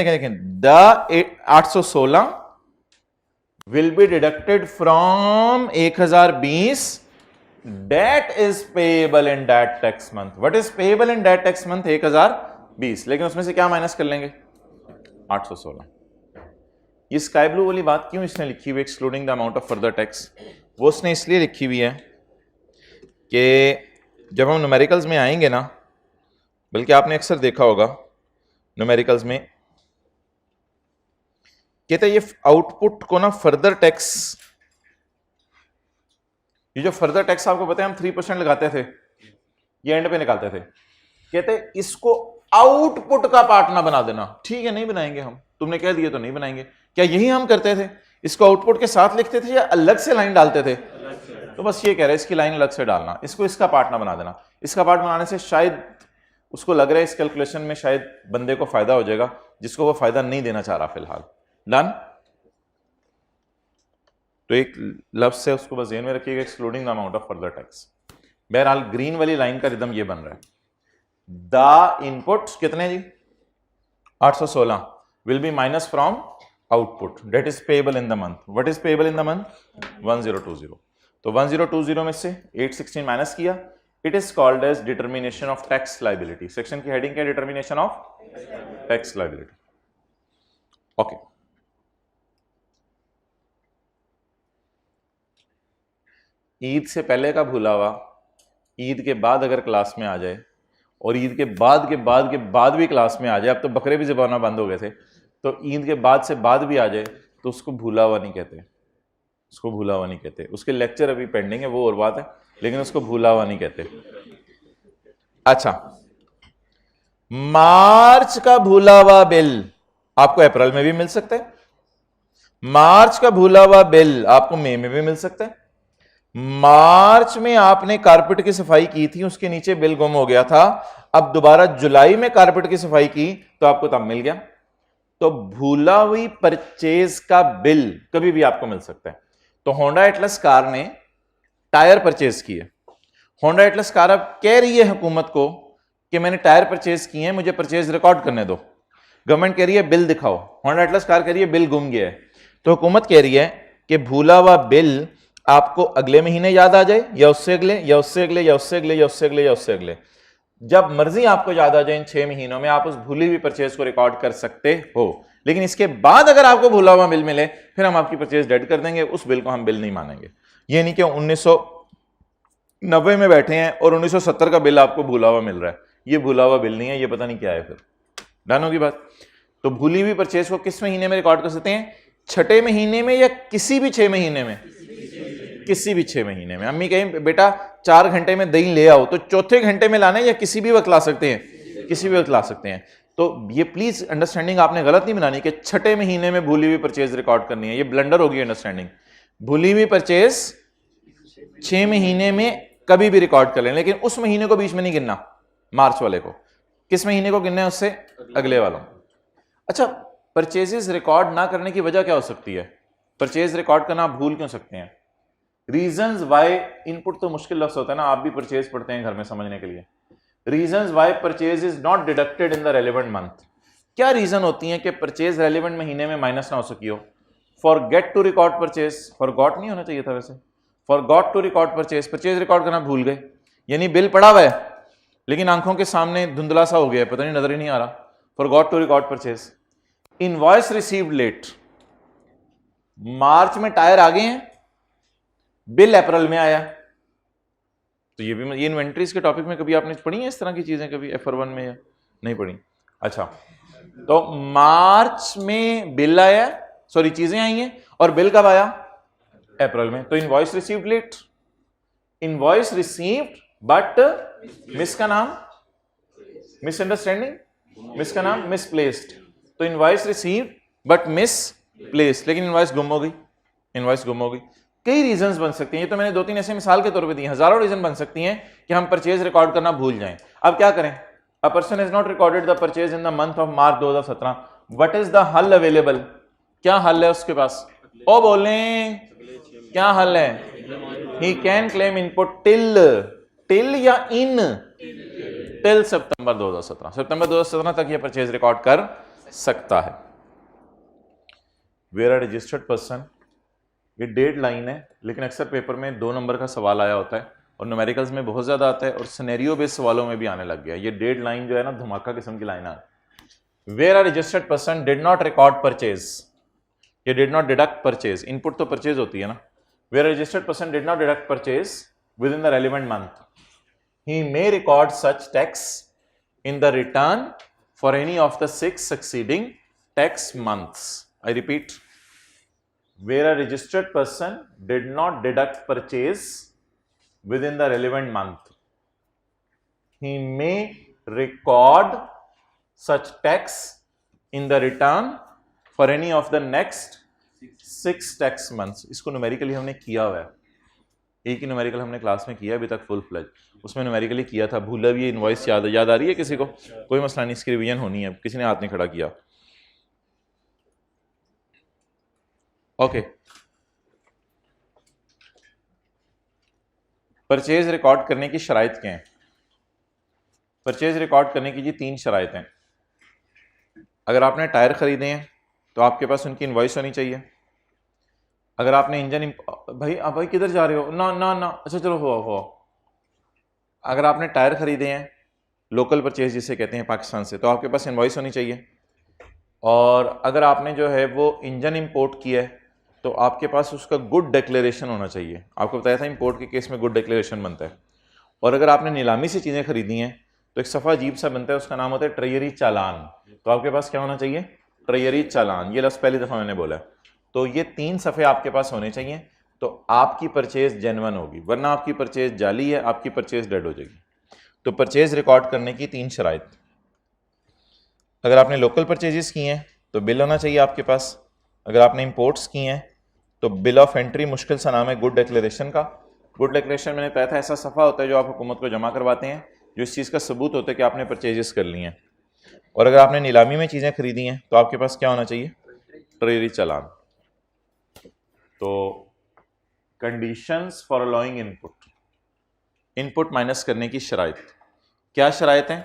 the 816 will be deducted from 1020 that is payable in that tax month. What is payable in that tax month? 1020. लेकिन उसमें से क्या माइनस कर लेंगे? 816. ये स्काई ब्लू वाली बात क्यों इसने लिखी हुई excluding the amount of further tax? वो उसने इसलिए लिखी हुई है कि जब हम न्यूमेरिकल्स में आएंगे ना, बल्कि आपने अक्सर देखा होगा न्यूमेरिकल्स में, कहते हैं ये आउटपुट को ना फर्दर टैक्स, ये जो फर्दर टैक्स आपको पता है हम 3% लगाते थे, ये एंड पे निकालते थे, कहते हैं इसको आउटपुट का पार्ट ना बना देना. ठीक है, नहीं बनाएंगे हम, तुमने कह दिया तो नहीं बनाएंगे. क्या यही हम करते थे? इसको आउटपुट के साथ लिखते थे या अलग से लाइन डालते थे? तो बस ये कह रहे हैं इसकी लाइन अलग से डालना, इसको इसका पार्ट ना बना देना. इसका पार्ट बनाने से शायद उसको लग रहा है इस कैलकुलेशन में शायद बंदे को फायदा हो जाएगा, जिसको वो फायदा नहीं देना चाह रहा फिलहाल. डन? तो एक लफ्ज से उसको बस ध्यान में रखिएगा, excluding the amount of further tax. बहरहाल ग्रीन वाली लाइन का रिदम ये बन रहा है. द इनपुट कितने जी? 816 will be minus from output that is payable in the month. What is payable in the month? 1020. तो 1020 में से 816 माइनस किया. It is called as determination of tax liability. Section की हेडिंग क्या है? Determination of tax liability. Okay, Eid से पहले का भूला हुआ ईद के बाद अगर क्लास में आ जाए और ईद के बाद भी क्लास में आ जाए, अब तो बकरे भी ज़बाना बंद हो गए थे, तो ईद के बाद से बाद भी आ जाए तो उसको भूला हुआ नहीं कहते. उसको भूला हुआ नहीं कहते. उसके लेक्चर अभी पेंडिंग है, वो और बात है, लेकिन उसको भूला हुआ नहीं कहते. अच्छा, मार्च का भूला हुआ बिल आपको अप्रैल में भी मिल सकता है. मार्च का भूला हुआ बिल आपको मई में भी मिल सकता है. मार्च में आपने कारपेट की सफाई की थी, उसके नीचे बिल गुम हो गया था, अब दोबारा जुलाई में कारपेट की सफाई की तो आपको तब मिल गया. तो भूला हुई परचेज का बिल कभी भी आपको मिल सकता है. तो होंडा एटलस कार ने टायर परचेज किए. होंडा एटलस कार अब कह रही है हुकूमत को कि मैंने टायर परचेज किए हैं, मुझे परचेज रिकॉर्ड करने दो. गवर्नमेंट कह रही है बिल दिखाओ. होंडा एटलस कार कह रही है बिल गुम गया है. तो हुकूमत कह रही है कि भूला हुआ बिल आपको अगले महीने याद आ जाए, या उससे अगले, या उससे अगले, या उससे अगले, या उससे अगले, या उससे अगले, जब मर्जी आपको याद आ जाए इन 6 महीनों में आप उस भूली हुई परचेज को रिकॉर्ड कर सकते हो. लेकिन इसके बाद अगर आपको भूला हुआ बिल मिले फिर हम आपकी परचेज डेड कर देंगे, उस बिल को हम बिल नहीं मानेंगे. ये नहीं कि 1990 में बैठे हैं और 1970 का बिल आपको भूला हुआ मिल रहा है. ये भूला हुआ बिल नहीं है, ये पता नहीं क्या है. फिर डन होगी बात. तो भूली हुई परचेज को किस महीने में रिकॉर्ड कर सकते हैं? छठे महीने में या किसी भी 6 महीने में? किसी भी 6 महीने में. अम्मी कहें बेटा 4 घंटे में दही ले आओ, तो चौथे घंटे में लाना है या किसी भी वक्त ला सकते हैं? किसी भी वक्त ला सकते हैं. तो ये प्लीज अंडरस्टैंडिंग आपने गलत नहीं बनानी कि छठे महीने में भूली हुई परचेज रिकॉर्ड करनी है. ये ब्लंडर होगी अंडरस्टैंडिंग. भूली हुई परचेज 6 महीने में कभी भी रिकॉर्ड कर लें, लेकिन उस महीने को बीच में नहीं गिनना. मार्च वाले को किस महीने को गिनना है? उससे अगले वालों. अच्छा, परचेजेस रिकॉर्ड ना करने की वजह क्या हो सकती है? परचेज रिकॉर्ड करना आप भूल क्यों सकते हैं? Reasons Y. इनपुट तो मुश्किल लफ्ज होता है ना, आप भी परचेज पढ़ते हैं घर में समझने के लिए. Reasons Y purchase is not deducted in the relevant month. क्या रीजन होती है कि परचेज रेलेवेंट महीने में माइनस ना हो सकी हो? Forget to record purchase. Forgot नहीं होना चाहिए था वैसे. Forgot to record purchase, purchase record करना भूल गए, यानी बिल पड़ा हुआ है लेकिन आंखों के सामने धुंधला सा हो गया है, पता नहीं, नजर ही नहीं आ रहा. Forgot to record purchase. Invoice received late. मार्च में टायर आ गए हैं, बिल अप्रैल में आया. तो ये भी, ये इन्वेंट्रीज के टॉपिक में कभी आपने पढ़ी है इस तरह की चीजें कभी FR1 में या नहीं पढ़ी? अच्छा, तो मार्च में बिल आया, सॉरी चीजें आई हैं, और बिल कब आया? अप्रैल में. तो invoice received late. Invoice received but miss का नाम मिसअंडरस्टैंडिंग, मिस का नाम मिसप्लेस्ड, तो इनवॉइस रिसीव्ड बट मिसप्लेस्ड, लेकिन इनवॉइस गुम हो गई, इनवॉइस गुम हो गई। कई रीजंस बन सकती हैं, ये तो मैंने 2-3 ऐसे मिसाल के तौर पे दी, हजारों रीजन बन सकती हैं कि हम परचेज रिकॉर्ड करना भूल जाएं। अब क्या करें? A person has not recorded the purchase in the month of March 2017, what is the हल अवेलेबल? क्या हल है उसके पास? ओ बोले क्या हल है? He can claim input till या इन टिल सितंबर 2017, सितंबर 2017 तक ये परचेज रिकॉर्ड कर सकता है। वेयर अ रजिस्टर्ड पर्सन, ये डेड लाइन है, लेकिन अक्सर पेपर में 2 नंबर का सवाल आया होता है और न्यूमेरिकल्स में बहुत ज्यादा आता है और सिनेरियो बेस्ड सवालों में भी आने लग गया। ये डेड लाइन जो है ना, धमाका किस्म की लाइन है। Where a registered person did not record purchase, ये did not deduct purchase, input तो परचेज होती है ना। Where a registered person did not deduct purchase within the relevant month, he may record such tax in the return for any of the 6 succeeding tax months. I repeat, where a registered person did not deduct purchase within the relevant month, he may record such tax in the return for any of the next 6 tax months. इसको numerically हमने किया हुआ है, एक ही numerical हमने class में किया अभी तक फुल फ्लेज, उसमें न्यूमेरिकली किया था, भूला भी इनवॉइस याद आ रही है किसी को? कोई मसला नहीं, इसकी रिवीजन होनी है, किसी ने हाथ नहीं खड़ा किया। ओके, परचेज रिकॉर्ड करने की शराइत क्या है? परचेज रिकॉर्ड करने की जी 3 शराइत हैं। अगर आपने टायर खरीदे हैं तो आपके पास उनकी इनवॉइस होनी चाहिए। अगर आपने इंजन, भाई किधर जा रहे हो? ना ना ना, अच्छा चलो हो। अगर आपने टायर खरीदे हैं, लोकल परचेज जिसे कहते हैं पाकिस्तान से, तो आपके पास इनवॉइस होनी चाहिए। और अगर आपने जो है वो इंजन इंपोर्ट किया है तो आपके पास उसका गुड डिक्लेरेशन होना चाहिए। आपको बताया था इंपोर्ट के केस में गुड डिक्लेरेशन बनता है। और अगर आपने नीलामी से चीज़ें खरीदी हैं तो एक सफ़ा अजीब सा बनता है, उसका नाम होता है ट्रेजरी चालान। तो आपके पास क्या होना चाहिए? ट्रेजरी चालान। ये लफ्ज़ पहली दफ़ा मैंने बोला। तो ये 3 सफ़े आपके पास होने चाहिए, तो आपकी परचेज जेन्युइन होगी, वरना आपकी परचेज जाली है, आपकी परचेज डेड हो जाएगी। तो परचेज रिकॉर्ड करने की 3 शराइत, अगर आपने लोकल परचेजेस की हैं तो बिल होना चाहिए आपके पास। अगर आपने इंपोर्ट्स की हैं तो बिल ऑफ एंट्री, मुश्किल सा नाम है गुड डिक्लेरेशन का। गुड डिक्लेरेशन मैंने बताया था ऐसा सफ़ा होता है जो आप हुकूमत को जमा करवाते हैं, जो इस चीज़ का सबूत होता है कि आपने परचेजेस कर ली हैं। और अगर आपने नीलामी में चीज़ें खरीदी हैं तो आपके पास क्या होना चाहिए? ट्रेजरी चालान। तो conditions for allowing input minus करने की शराइत क्या शराइत हैं?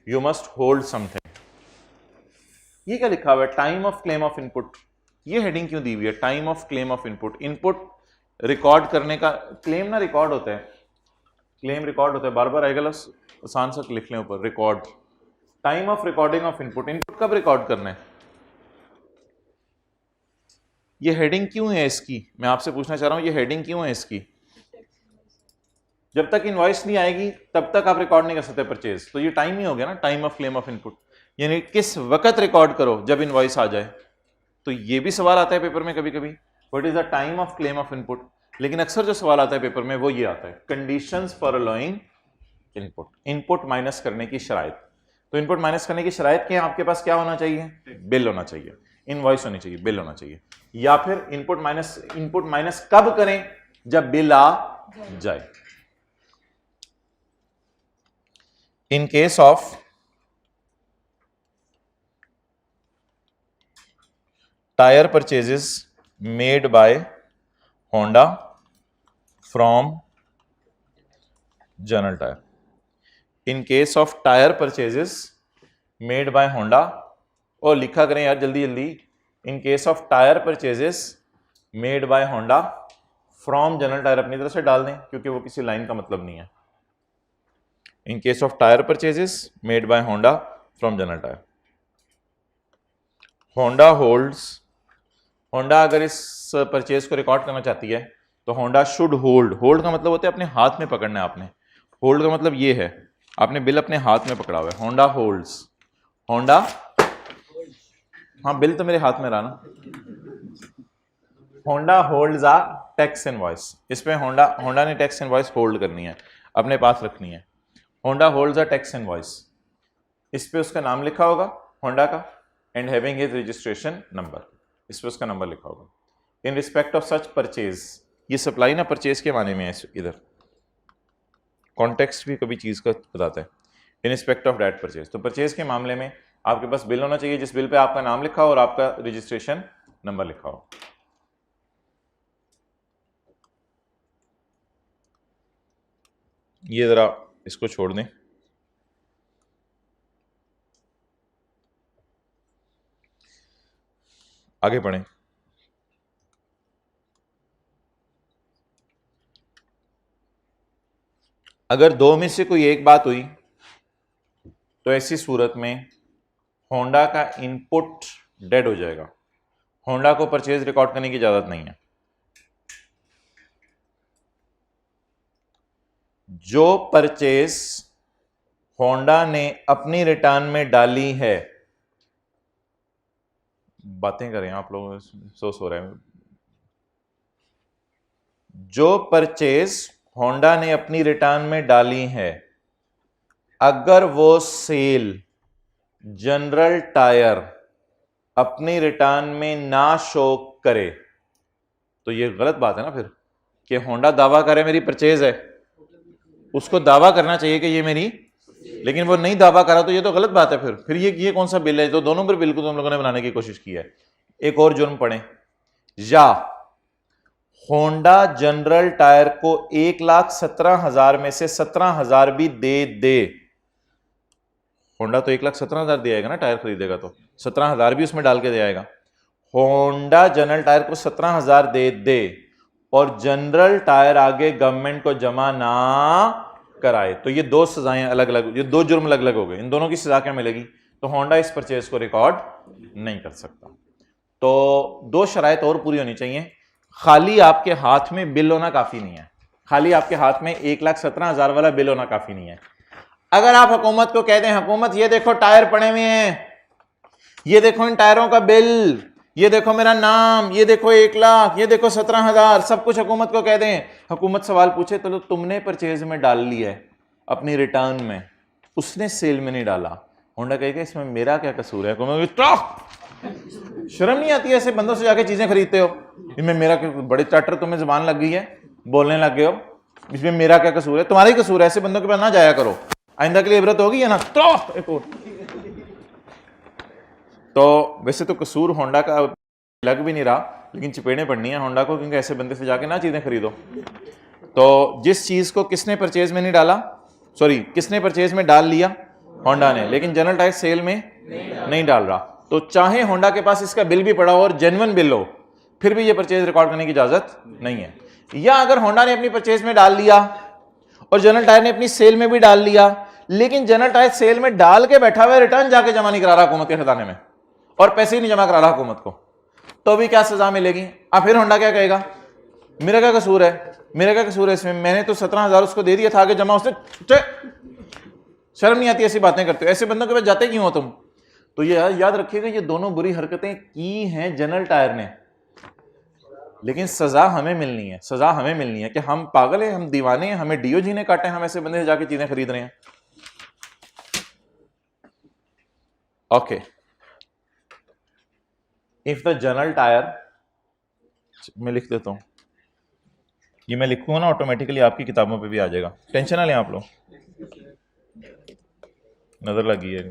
You must hold something. ये क्या लिखा हुआ है? Time of claim of input. ये हेडिंग क्यों दी हुई है? Time of claim of input. Input record करने का, क्लेम ना रिकॉर्ड होता है, क्लेम रिकॉर्ड होता है, बार बार आएगा लफ्ज़, आसान सा लिख लें ऊपर, record. Time of recording of input, input कब रिकॉर्ड करना है? ये हेडिंग क्यों है इसकी? मैं आपसे पूछना चाह रहा हूं ये हेडिंग क्यों है इसकी? जब तक इनवॉइस नहीं आएगी तब तक आप रिकॉर्ड नहीं कर सकते परचेज। तो ये टाइम ही हो गया ना, time of claim of input, यानी किस वक्त रिकॉर्ड करो, जब इनवॉइस आ जाए। तो ये भी सवाल आता है पेपर में कभी कभी, what is the time of claim of input. लेकिन अक्सर जो सवाल आता है पेपर में वो ये आता है, conditions for allowing input, input minus करने की शराइत। तो इनपुट माइनस करने की शराइत क्या है? आपके पास क्या होना चाहिए? बिल होना चाहिए, इनवॉइस होनी चाहिए, बिल होना चाहिए। या फिर इनपुट माइनस कब करें? जब बिल आ जाए। इन case of tyre purchases made by Honda from general tyre, in case of tyre purchases made by Honda, और लिखा करें यार जल्दी जल्दी, इन case of tyre purchases made by Honda from general tyre अपनी तरफ से डाल दें क्योंकि वो किसी लाइन का मतलब नहीं है। इन case of tyre purchases made by Honda from general tyre, Honda holds, Honda अगर इस परचेज को रिकॉर्ड करना चाहती है तो होंडा शुड होल्ड, होल्ड का मतलब होता है अपने हाथ में पकड़ना है आपने, होल्ड का मतलब ये है आपने बिल अपने हाथ में पकड़ा हुआ है। होंडा होल्ड्स, होंडा, हाँ बिल तो मेरे हाथ में रहा ना, होंडा होल्ड्स आ टैक्स इनवॉइस, इस पे होंडा ने टैक्स इनवॉइस होल्ड करनी है, अपने पास रखनी है। होंडा होल्ड्स आ टैक्स इनवॉइस, इस पे उसका नाम लिखा होगा होंडा का, and having his registration number, इस पे उसका नंबर लिखा होगा। इन रिस्पेक्ट ऑफ सच परचेज, ये सप्लाई ना परचेज के माने में है, इधर कॉन्टेक्स्ट भी कभी चीज का बताता है। In respect of date purchase, तो परचेज के मामले में आपके पास बिल होना चाहिए जिस बिल पे आपका नाम लिखा हो और आपका रजिस्ट्रेशन नंबर लिखा हो। ये जरा इसको छोड़ दें। आगे पढ़ें। अगर दो में से कोई एक बात हुई तो ऐसी सूरत में होंडा का इनपुट डेड हो जाएगा, होंडा को परचेज रिकॉर्ड करने की इजाजत नहीं है। जो परचेज होंडा ने अपनी रिटर्न में डाली है, बातें करें आप लोग, सो रहे हैं। जो परचेज होंडा ने अपनी रिटर्न में डाली है, अगर वो सेल जनरल टायर अपनी रिटर्न में ना शो करे तो ये गलत बात है ना फिर, कि होंडा दावा करे मेरी परचेज है, उसको दावा करना चाहिए कि ये मेरी, लेकिन वो नहीं दावा करा तो ये तो गलत बात है फिर ये कौन सा बिल है? तो दोनों पर बिल को तुम लोगों ने बनाने की कोशिश की है। एक और जुर्म पढ़ें, या होंडा जनरल टायर को 1,17,000 में से 17,000 भी दे। होंडा तो 1,17,000 दे आएगा ना, टायर खरीदेगा तो 17,000 भी उसमें डाल के दे आएगा। होंडा जनरल टायर को 17,000 दे और जनरल टायर आगे गवर्नमेंट को जमा ना कराए, तो ये दो सजाएं अलग अलग, ये दो जुर्म अलग अलग हो गए। इन दोनों की सजा क्या मिलेगी? तो होंडा इस परचेज को रिकॉर्ड नहीं कर सकता। तो दो शराइत और पूरी होनी चाहिए। खाली आपके हाथ में बिल होना काफी नहीं है, खाली आपके हाथ में 1,17,000 वाला बिल होना काफी नहीं है। अगर आप हुकूमत को कहते हैं हुकूमत ये देखो टायर पड़े हुए हैं, ये देखो इन टायरों का बिल, ये देखो मेरा नाम, ये देखो 1,00,000, ये देखो 17,000, सब कुछ हुकूमत को कह दें, हुकूमत सवाल पूछे तो तुमने परचेज में डाल लिया है अपनी रिटर्न में, उसने सेल में नहीं डाला, होंडा कहेगा इसमें मेरा क्या कसूर है? शर्म नहीं आती है ऐसे बंदों से जाके चीजें खरीदते हो? इसमें मेरा बड़े चाटर तुम्हें जुबान लग गई है, बोलने लग गए हो, इसमें मेरा क्या कसूर है? तुम्हारा ही कसूर है, ऐसे बंदों के पास ना जाया करो, आइंदा के लिए इबरत होगी है ना। एक और तो वैसे तो कसूर होंडा का लग भी नहीं रहा, लेकिन चपेड़े पड़नी है होंडा को, क्योंकि ऐसे बंदे से जाके ना चीजें खरीदो। तो जिस चीज को किसने परचेज में नहीं डाला, सॉरी किसने परचेज में डाल लिया? होंडा ने, लेकिन जनरल टायर सेल में नहीं डाल रहा, तो चाहे होंडा के पास इसका बिल भी पड़ा हो और जेन्युइन बिल हो, फिर भी ये परचेज रिकॉर्ड करने की इजाजत नहीं है। या अगर होंडा ने अपनी परचेज में डाल लिया और जनरल टायर ने अपनी सेल में भी डाल लिया, लेकिन जनरल टायर सेल में डाल के बैठा हुआ, रिटर्न जाके जमा नहीं करा रहा हुकूमत के खजाने में और पैसे ही नहीं जमा करा रहा हुकूमत को, तो भी क्या सजा मिलेगी? अब फिर होंडा क्या कहेगा? मेरा क्या कसूर है, मेरा क्या कसूर है इसमें, मैंने तो 17,000 उसको दे दिया था, आगे जमा उसने। शर्म नहीं आती ऐसी बातें करते हो? ऐसे बंदों के पास जाते क्यों हो तुम? तो ये याद रखिएगा, ये दोनों बुरी हरकतें की हैं जनरल टायर ने, लेकिन सजा हमें मिलनी है, सजा हमें मिलनी है। कि हम पागल हैं, हम दीवाने हैं, हमें डीओजी ने काटे, हम ऐसे बंदे से जाके चीजें खरीद रहे हैं? Okay, if the general tyre, मैं लिख देता हूं, ये मैं लिखूंगा ना ऑटोमेटिकली आपकी किताबों पे भी आ जाएगा, टेंशन ना लें आप लोग, नजर लगी है।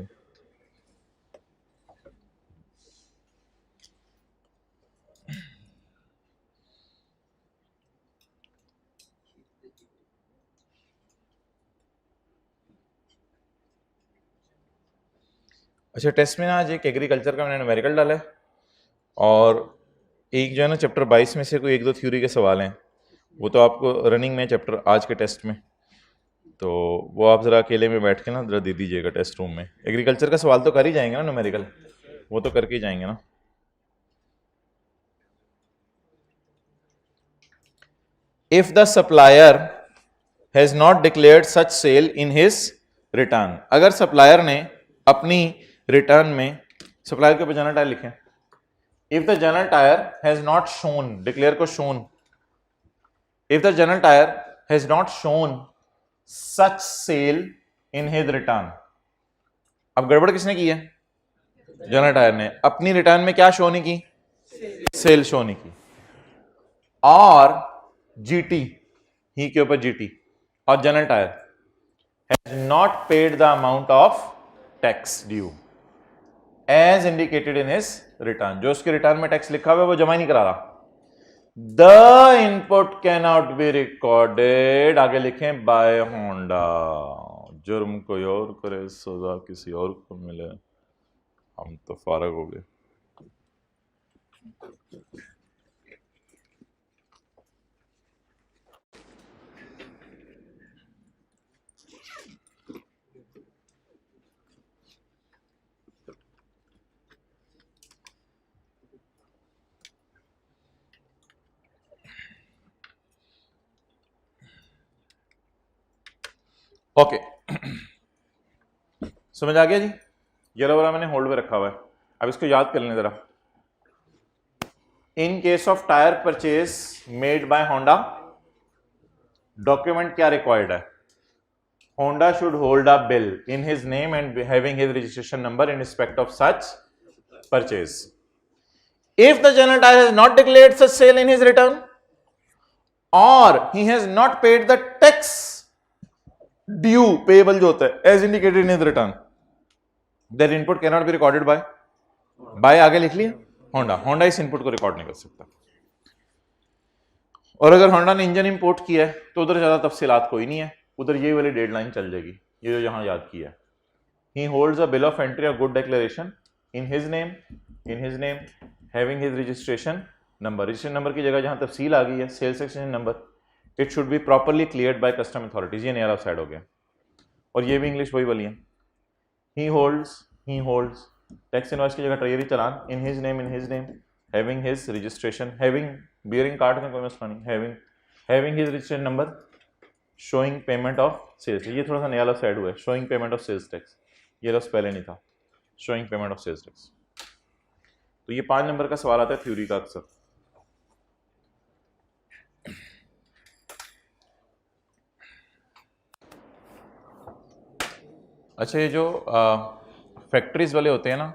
अच्छा, टेस्ट में ना आज एक एग्रीकल्चर का मैंने न्यूमेरिकल डाला है, और एक जो है ना चैप्टर 22 में से कोई एक दो थ्योरी के सवाल हैं, वो तो आपको रनिंग में चैप्टर आज के टेस्ट में, तो वो आप ज़रा अकेले में बैठ के ना ज़रा दे दीजिएगा टेस्ट रूम में। एग्रीकल्चर का सवाल तो कर ही जाएंगे ना न्यूमेरिकल, वो तो करके ही जाएंगे ना। If the supplier has not declared such sale in his return, अगर सप्लायर ने अपनी रिटर्न में, सप्लायर के ऊपर जनरल टायर लिखें, if the general tyre has not shown, declare को shown, if the general tyre has not shown such sale in his return, अब गड़बड़ किसने की है? जनरल टायर ने। अपनी रिटर्न में क्या शो नहीं की? सेल शो नहीं की। और जीटी, ही के ऊपर जीटी और general tyre has not paid the amount of tax due as indicated in his return. जो उसके रिटर्न में टैक्स लिखा हुआ है वो जमा ही नहीं करा रहा। The input can not be recorded, आगे लिखें बाय होंडा। जुर्म कोई और करे, सजा किसी और को मिले, हम तो फारग हो गए। ओके, समझ आ गया जी? येलो वाला मैंने होल्ड में रखा हुआ है, अब इसको याद कर लें जरा। इन case of tyre purchase made bye Honda, document क्या रिक्वायर्ड है? Honda should hold a bill in his name and having his registration number in respect of such purchase. If the general tire has not declared such sale in his return or he has not paid the tax due payable जो होता है as indicated in his return, their input cannot be recorded by आगे लिख लिया Honda. Honda इस input को record नहीं कर सकता। और अगर होंडा ने इंजन इंपोर्ट किया है तो उधर ज्यादा तफसीलात कोई नहीं है, उधर ये वाली डेडलाइन चल जाएगी, ये जो यहां याद किया है। He holds a bill of entry or good declaration in his name having his registration number। Registration number की जगह जहां तफसील आ गई है sales exchange number, it should be properly cleared by custom authorities. ये नया ऑफ साइड हो गया और ये भी इंग्लिश वही वाली है। ही होल्ड्स टैक्स इनवॉइस की जगह treasury challan in his name having his registration, having bearing card का कोई मसला नहीं, having his registration number, showing payment of sales. ये थोड़ा सा नया ऑफ साइड हुआ है, showing payment of sales tax, ये लफ्ज़ पहले नहीं था, showing payment of sales tax. तो ये 5 नंबर का सवाल आता है थ्योरी का अक्सर। अच्छा, ये जो फैक्ट्रीज वाले होते हैं ना,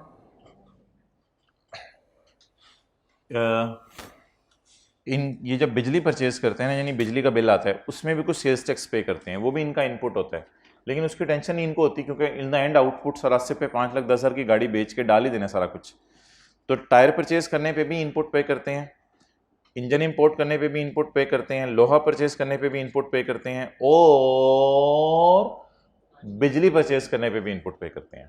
ये जब बिजली परचेज करते हैं ना, यानी बिजली का बिल आता है, उसमें भी कुछ सेल्स टैक्स पे करते हैं, वो भी इनका इनपुट होता है। लेकिन उसकी टेंशन नहीं इनको होती, क्योंकि इन द एंड आउटपुट सरास्ते पे 5,10,000 की गाड़ी बेच के डाल ही देना सारा कुछ। तो टायर परचेज करने पे भी इनपुट पे करते हैं, इंजन इंपोर्ट करने पे भी इनपुट पे करते हैं, लोहा परचेज करने पे भी इनपुट पे करते हैं, और बिजली परचेज करने पे भी इनपुट पे करते हैं।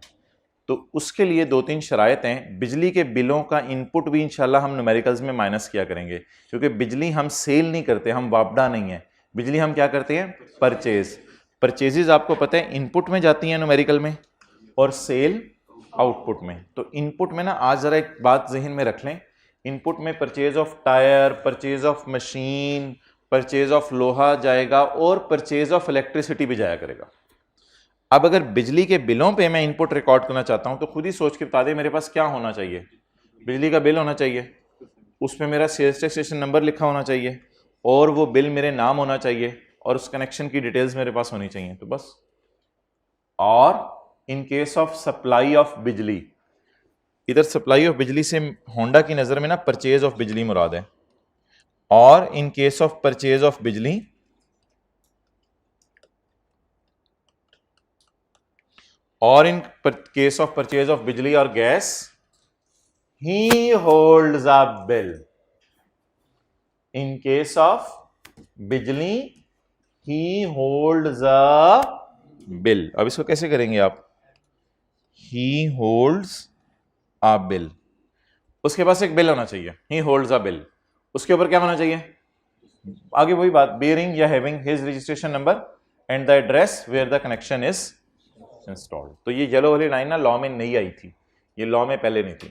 तो उसके लिए 2-3 शराइत हैं। बिजली के बिलों का इनपुट भी इंशाल्लाह हम न्यूमेरिकल्स में माइनस किया करेंगे, क्योंकि बिजली हम सेल नहीं करते, हम वापडा नहीं है, बिजली हम क्या करते हैं? परचेज। परचेजेज आपको पता है इनपुट में जाती हैं न्यूमेरिकल में, और सेल आउटपुट में। तो इनपुट में ना आज जरा एक बात जहन में रख लें, इनपुट में purchase of tyre, purchase of machine, purchase of लोहा जाएगा, और परचेज ऑफ इलेक्ट्रिसिटी भी जाया करेगा। अब अगर बिजली के बिलों पे मैं इनपुट रिकॉर्ड करना चाहता हूं तो खुद ही सोच के बता दे मेरे पास क्या होना चाहिए। बिजली का बिल होना चाहिए, उसमें मेरा सेल्स टैक्सेशन नंबर लिखा होना चाहिए, और वो बिल मेरे नाम होना चाहिए, और उस कनेक्शन की डिटेल्स मेरे पास होनी चाहिए, तो बस। और इन केस ऑफ सप्लाई ऑफ बिजली, इधर सप्लाई ऑफ बिजली से होंडा की नजर में ना परचेज ऑफ बिजली मुराद है, और इन केस ऑफ परचेज ऑफ बिजली और इन केस ऑफ परचेज ऑफ बिजली और gas, he holds a bill. In case of बिजली ही होल्ड्स अ बिल। अब इसको कैसे करेंगे आप? ही होल्ड्स अ बिल, उसके पास एक बिल होना चाहिए, ही होल्ड्स अ बिल, उसके ऊपर क्या होना चाहिए? आगे वही बात, बेयरिंग या having his registration number and the address where the connection is installed. तो ये येलो वाली लाइन ना लॉ में नहीं आई थी, ये लॉ में पहले नहीं थी,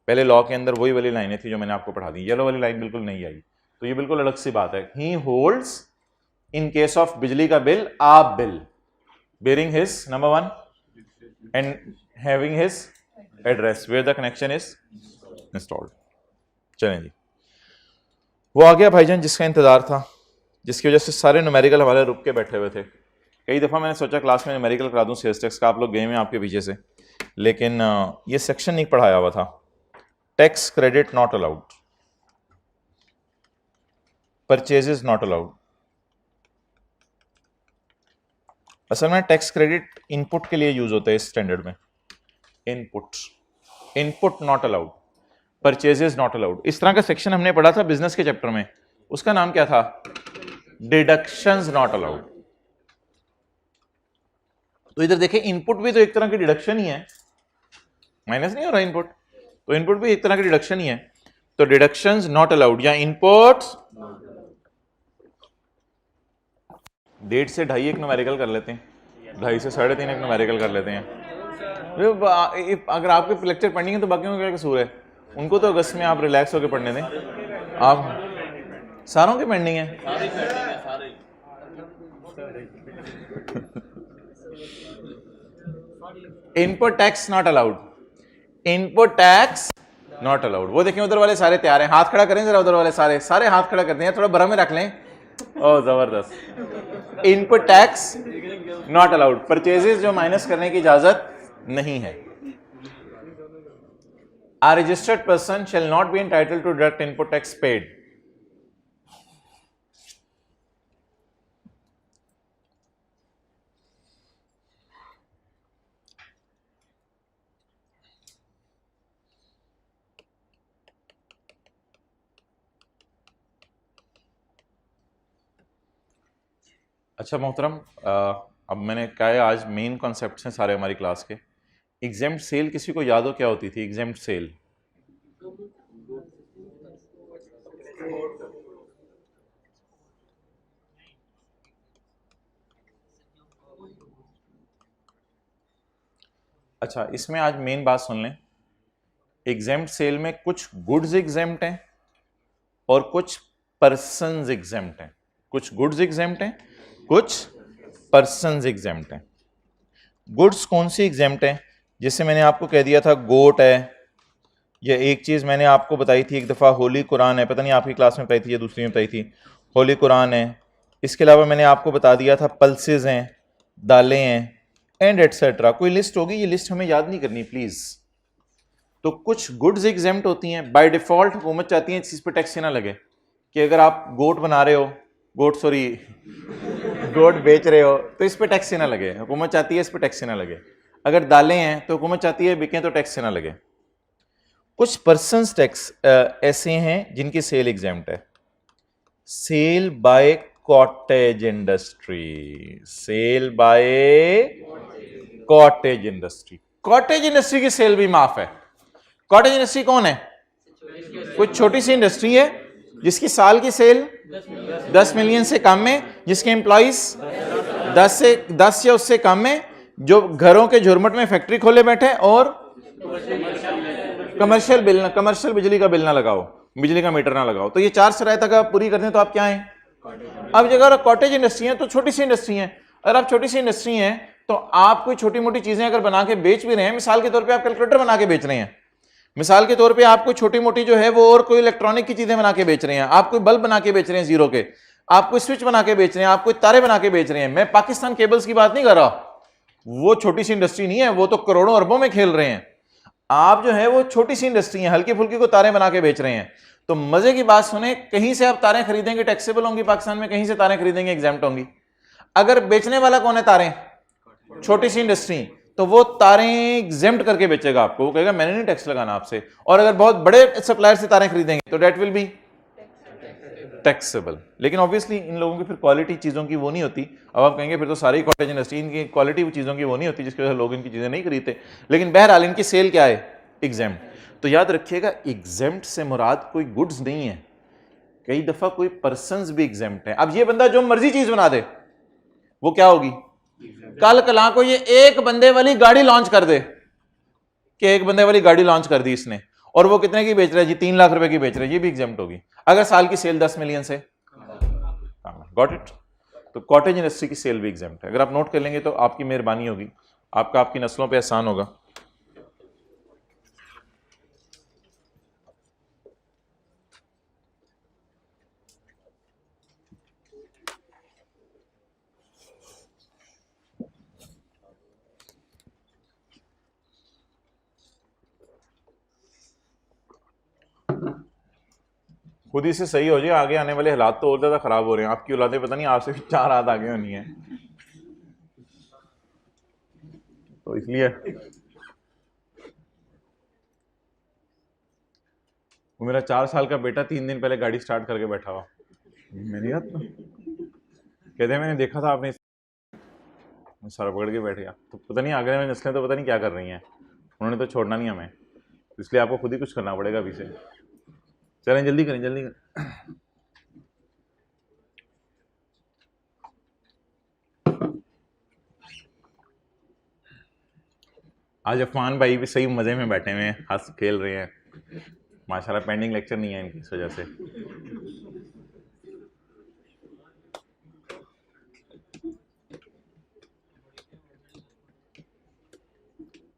पहले लॉ के अंदर वही वाली लाइनें थी जो मैंने आपको पढ़ा दी, येलो वाली लाइन बिल्कुल नहीं आई। तो ये बिल्कुल अलग सी बात है। He holds in case of बिजली का बिल आ bill bearing his number 1 and having his address where the connection is installed. चलें जी, वो आ गया भाईजान जिसका इंतजार था, जिसकी वजह से सारे न्यूमेरिकल हमारे रुक के बैठे हुए थे। कई दफ़ा मैंने सोचा क्लास में न्यूमेरिकल करा दूं सेल्स टैक्स का, आप लोग गए हैं आपके पीछे से, लेकिन ये सेक्शन नहीं पढ़ाया हुआ था। Tax credit not allowed, purchases not allowed. असल में टैक्स क्रेडिट इनपुट के लिए यूज होता है इस स्टैंडर्ड में। Input not allowed, purchases not allowed. इस तरह का सेक्शन हमने पढ़ा था बिजनेस के चैप्टर में, उसका नाम क्या था? Deductions not allowed. तो इधर देखें, इनपुट भी तो एक तरह की डिडक्शन ही है, माइनस नहीं हो रहा इनपुट, तो इनपुट भी एक तरह की डिडक्शन ही है। तो डिडक्शंस नॉट अलाउड या इनपुट्स। 1.5 से 2.5 एक न्यूमेरिकल कर लेते हैं, 2.5 से 3.5 एक न्यूमेरिकल कर लेते हैं। अगर आपके लेक्चर पेंडिंग है तो बाकियों का क्या कसूर है? उनको तो अगस्त में आप रिलैक्स होकर पढ़ने दें। आप सारों के पेंडिंग है। Input tax not allowed, input tax not allowed. वो देखें उधर वाले सारे तैयार हैं, हाथ खड़ा करें जरा, उधर वाले सारे सारे हाथ खड़ा करते हैं, थोड़ा बड़ा में रख लें। ओ जबरदस्त। Input tax not allowed, purchases जो माइनस करने की इजाजत नहीं है। A registered person shall not be entitled to deduct input tax paid. अच्छा मोहतरम, अब मैंने कहा है आज मेन कॉन्सेप्ट्स हैं सारे हमारी क्लास के। एग्जेम्प्ट सेल किसी को याद हो क्या होती थी? एग्जेम्प्ट सेल अच्छा, इसमें आज मेन बात सुन लें। एग्जेम्प्ट सेल में कुछ गुड्स एग्जेम्प्ट हैं और कुछ पर्सन्स एग्जेम्प्ट हैं। कुछ गुड्स एग्जेम्प्ट हैं, कुछ पर्सन्स एग्जेम्प्ट हैं। गुड्स कौन सी एग्जेम्प्ट हैं? जैसे मैंने आपको कह दिया था गोट है, या एक चीज़ मैंने आपको बताई थी एक दफ़ा, होली कुरान है, पता नहीं आपकी क्लास में बताई थी या दूसरी में बताई थी, होली कुरान है। इसके अलावा मैंने आपको बता दिया था पल्सेस हैं, दालें हैं, एंड एटसेट्रा। कोई लिस्ट होगी, ये लिस्ट हमें याद नहीं करनी प्लीज़। तो कुछ गुड्स एग्जेम्प्ट होती हैं बाय डिफॉल्ट, हुकूमत चाहती है इस पर टैक्स ना लगे। कि अगर आप गोट बना रहे हो, गोट बेच रहे हो तो इस पर टैक्स ना लगे, हुकूमत चाहती है इस पर टैक्स ना लगे। अगर दालें हैं तो हुकूमत चाहती है बिकें तो टैक्स ना लगे। कुछ पर्सन्स टैक्स ऐसे हैं जिनकी सेल एग्जेम्प्ट है। Sale by cottage industry, sale by cottage industry, cottage industry की सेल भी माफ है। कॉटेज इंडस्ट्री कौन है? कुछ छोटी सी इंडस्ट्री है जिसकी साल की सेल 10 मिलियन से कम में, जिसके एम्प्लॉइज 10 या उससे कम में, जो घरों के झुरमुट में फैक्ट्री खोले बैठे और कमर्शियल बिजली का बिल ना लगाओ, बिजली का मीटर ना लगाओ। तो ये 4 शराइत अगर आप पूरी करते हैं तो आप क्या हैं? अब अगर कॉटेज इंडस्ट्री है तो छोटी सी इंडस्ट्री है। अगर आप छोटी सी इंडस्ट्री है तो आप कोई छोटी मोटी चीजें अगर बना के बेच भी रहे हैं, मिसाल के तौर पे आप कैलकुलेटर बना के बेच रहे हैं, मिसाल के तौर पे आप कोई छोटी मोटी जो है वो और कोई इलेक्ट्रॉनिक की चीजें बना के बेच रहे हैं, आप कोई बल्ब बना के बेच रहे हैं जीरो के, आप कोई स्विच बना के बेच रहे हैं, आप कोई तारे बना के बेच रहे हैं। मैं पाकिस्तान केबल्स की बात नहीं कर रहा, वो छोटी सी इंडस्ट्री नहीं है, वो तो करोड़ों अरबों में खेल रहे हैं। आप जो है वो छोटी सी इंडस्ट्री है, हल्की फुल्की को तारे बना के बेच रहे हैं। तो मजे की बात सुने, कहीं से आप तारें खरीदेंगे टैक्सेबल होंगी पाकिस्तान में, कहीं से तारें खरीदेंगे एग्जाम्प्ट होंगी। अगर बेचने वाला कौन है तारें? छोटी सी इंडस्ट्री, तो वो तारें एग्जेम्प्ट करके बेचेगा आपको, वो कहेगा मैंने नहीं टैक्स लगाना आपसे। और अगर बहुत बड़े सप्लायर से तारें खरीदेंगे तो डेट विल बी टैक्सेबल। लेकिन ऑब्वियसली इन लोगों की फिर क्वालिटी चीज़ों की वो नहीं होती। अब आप कहेंगे फिर तो सारी कॉटेज इंडस्ट्री, इनकी क्वालिटी चीज़ों की वो नहीं होती जिसकी वजह से लोग इनकी चीज़ें नहीं खरीदते। लेकिन बहरहाल इनकी सेल क्या है? एग्जेम्प्ट। तो याद रखिएगा, एग्जेम्प्ट से मुराद कोई गुड्स नहीं है, कई दफ़ा कोई पर्सन्स भी एग्जेम्प्ट है। अब ये बंदा जो मर्जी चीज़ बना दे वो क्या होगी? कल कला को ये एक बंदे वाली गाड़ी लॉन्च कर दे, कि एक बंदे वाली गाड़ी लॉन्च कर दी इसने, और वो कितने की बेच रहा है जी? 3 लाख रुपए की बेच रहा है, ये भी एग्जाम्प्ट होगी अगर साल की सेल 10 मिलियन से। Got it? तो कॉटेज इंडस्ट्री की सेल भी एग्जाम्प्ट है। अगर आप नोट कर लेंगे तो आपकी मेहरबानी होगी, आपकी नस्लों पे एहसान होगा। खुद ही से सही हो जाए, आगे आने वाले हालात तो और ज्यादा खराब हो रहे हैं। आपकी औलादें पता नहीं आपसे 4 हाथ आगे होनी है, तो इसलिए वो मेरा 4 साल का बेटा 3 दिन पहले गाड़ी स्टार्ट करके बैठा हुआ, मेरी याद तो कहते मैंने देखा था आपने, सारा पकड़ के बैठ गया। तो पता नहीं आगे में नस्लें तो पता नहीं क्या कर रही हैं, उन्होंने तो छोड़ना नहीं हमें, इसलिए आपको खुद ही कुछ करना पड़ेगा अभी से। चलें जल्दी करें, जल्दी करें। आज अफमान भाई भी सही मजे में बैठे हुए हैं, हंस खेल रहे हैं माशाल्लाह, पेंडिंग लेक्चर नहीं है इनकी इस वजह से।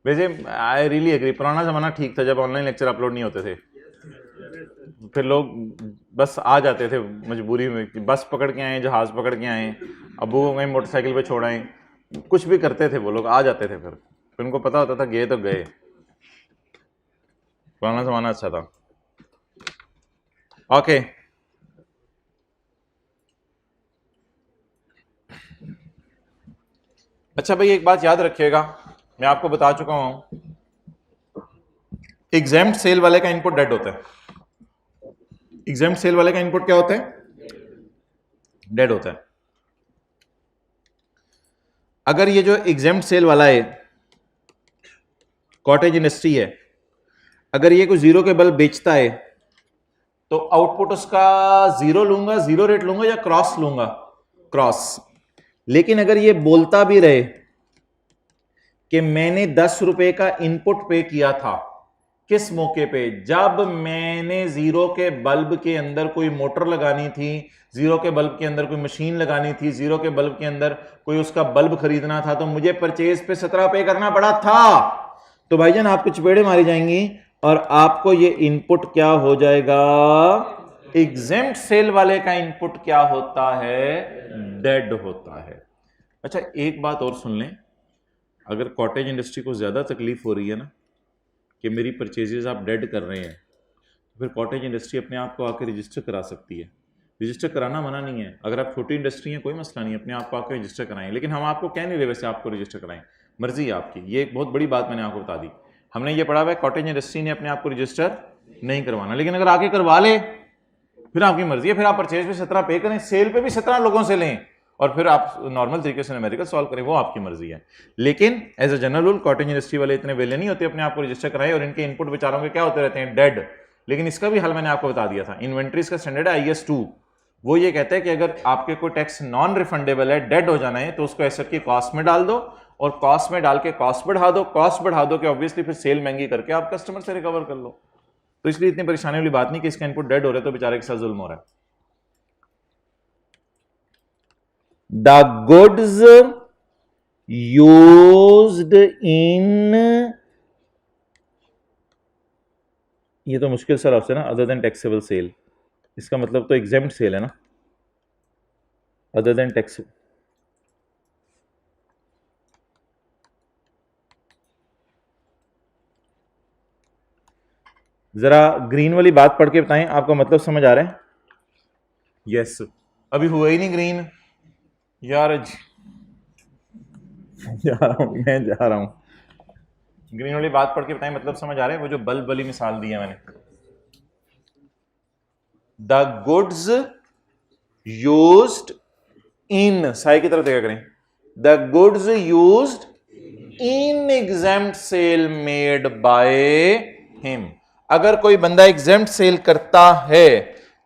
वैसे आई रियली एग्री, पुराना ज़माना ठीक था जब ऑनलाइन लेक्चर अपलोड नहीं होते थे, फिर लोग बस आ जाते थे मजबूरी में, बस पकड़ के आए, जहाज़ पकड़ के आए, अबू को कहीं मोटरसाइकिल पे छोड़ आए, कुछ भी करते थे वो लोग, आ जाते थे। फिर उनको पता होता था गए तो गए। पुराना ज़माना अच्छा था। ओके अच्छा भाई, एक बात याद रखिएगा, मैं आपको बता चुका हूं, एग्जेम्प्ट सेल वाले का इनपुट डेड होता है। एग्जेम्प्ट सेल वाले का इनपुट क्या होता है? डेड होता है। अगर ये जो एग्जेम्प्ट सेल वाला है, कॉटेज इंडस्ट्री है, अगर ये कोई जीरो के बल्ब बेचता है तो आउटपुट उसका जीरो लूंगा, जीरो रेट लूंगा या क्रॉस लूंगा? क्रॉस। लेकिन अगर ये बोलता भी रहे कि मैंने 10 रुपए का इनपुट पे किया था, किस मौके पे? जब मैंने जीरो के बल्ब के अंदर कोई मोटर लगानी थी, जीरो के बल्ब के अंदर कोई मशीन लगानी थी, जीरो के बल्ब के अंदर कोई उसका बल्ब खरीदना था, तो मुझे परचेज पे 17 पे करना पड़ा था। तो भाईजान आपको चपेड़े मारी जाएंगी और आपको ये इनपुट क्या हो जाएगा? एग्जेम्प्ट सेल वाले का इनपुट क्या होता है? डेड होता है। अच्छा एक बात और सुन लें, अगर कॉटेज इंडस्ट्री को ज्यादा तकलीफ हो रही है ना कि मेरी परचेजेस आप डेड कर रहे हैं, तो फिर कॉटेज इंडस्ट्री अपने आप को आके रजिस्टर करा सकती है। रजिस्टर कराना मना नहीं है, अगर आप छोटी इंडस्ट्री हैं कोई मसला नहीं है, अपने आप को आके रजिस्टर कराएं, लेकिन हम आपको कह नहीं रहे वैसे आपको रजिस्टर कराएं, मर्जी है आपकी। ये एक बहुत बड़ी बात मैंने आपको बता दी। हमने ये पढ़ा हुआ है कॉटेज इंडस्ट्री ने अपने आप को रजिस्टर नहीं करवाना, लेकिन अगर आके करवा ले फिर आपकी मर्जी है, फिर आप परचेज पे 17 पे करें, सेल पे भी 17 लोगों से लें और फिर आप नॉर्मल तरीके से न्यूमेरिकल सॉल्व करें, वो आपकी मर्जी है। लेकिन as a general rule cottage industry वाले इतने वेले नहीं होते अपने आप को रजिस्टर कराएं, और इनके इनपुट बेचारों के क्या होते रहते हैं? डेड। लेकिन इसका भी हल मैंने आपको बता दिया था। इन्वेंट्रीज का स्टैंडर्ड है IS 2, वो ये कहता है कि अगर आपके कोई टैक्स नॉन रिफंडेबल है, डेड हो जाना है, तो उसको एसेट की कॉस्ट में डाल दो, और कॉस्ट में डाल के कॉस्ट बढ़ा दो, कॉस्ट बढ़ा दो कि ऑब्वियसली फिर सेल महंगी करके आप कस्टमर से रिकवर कर लो। तो इसलिए इतनी परेशानी वाली बात नहीं कि इसका इनपुट डेड हो रहा है तो बेचारे के साथ जुल्म हो रहा है। The goods used in, ये तो मुश्किल सा लफ्ज़ है ना, अदर देन टैक्सेबल सेल, इसका मतलब तो एग्जेम्प्ट सेल है ना, अदर देन टैक्स। जरा ग्रीन वाली बात पढ़ के बताएं, आपका मतलब समझ आ रहा है? यस अभी हुआ ही नहीं ग्रीन यार, जा रहा हूं मैं, जा रहा हूं। ग्रीन वाली बात पढ़ के बताएं, मतलब समझ आ रहा है? वो जो बल्ब वाली मिसाल दी है मैंने, द गुड्स यूज्ड इन, साई की तरफ देखा करें, the goods used in exempt sale made by him. अगर कोई बंदा एग्जेम्प्ट सेल करता है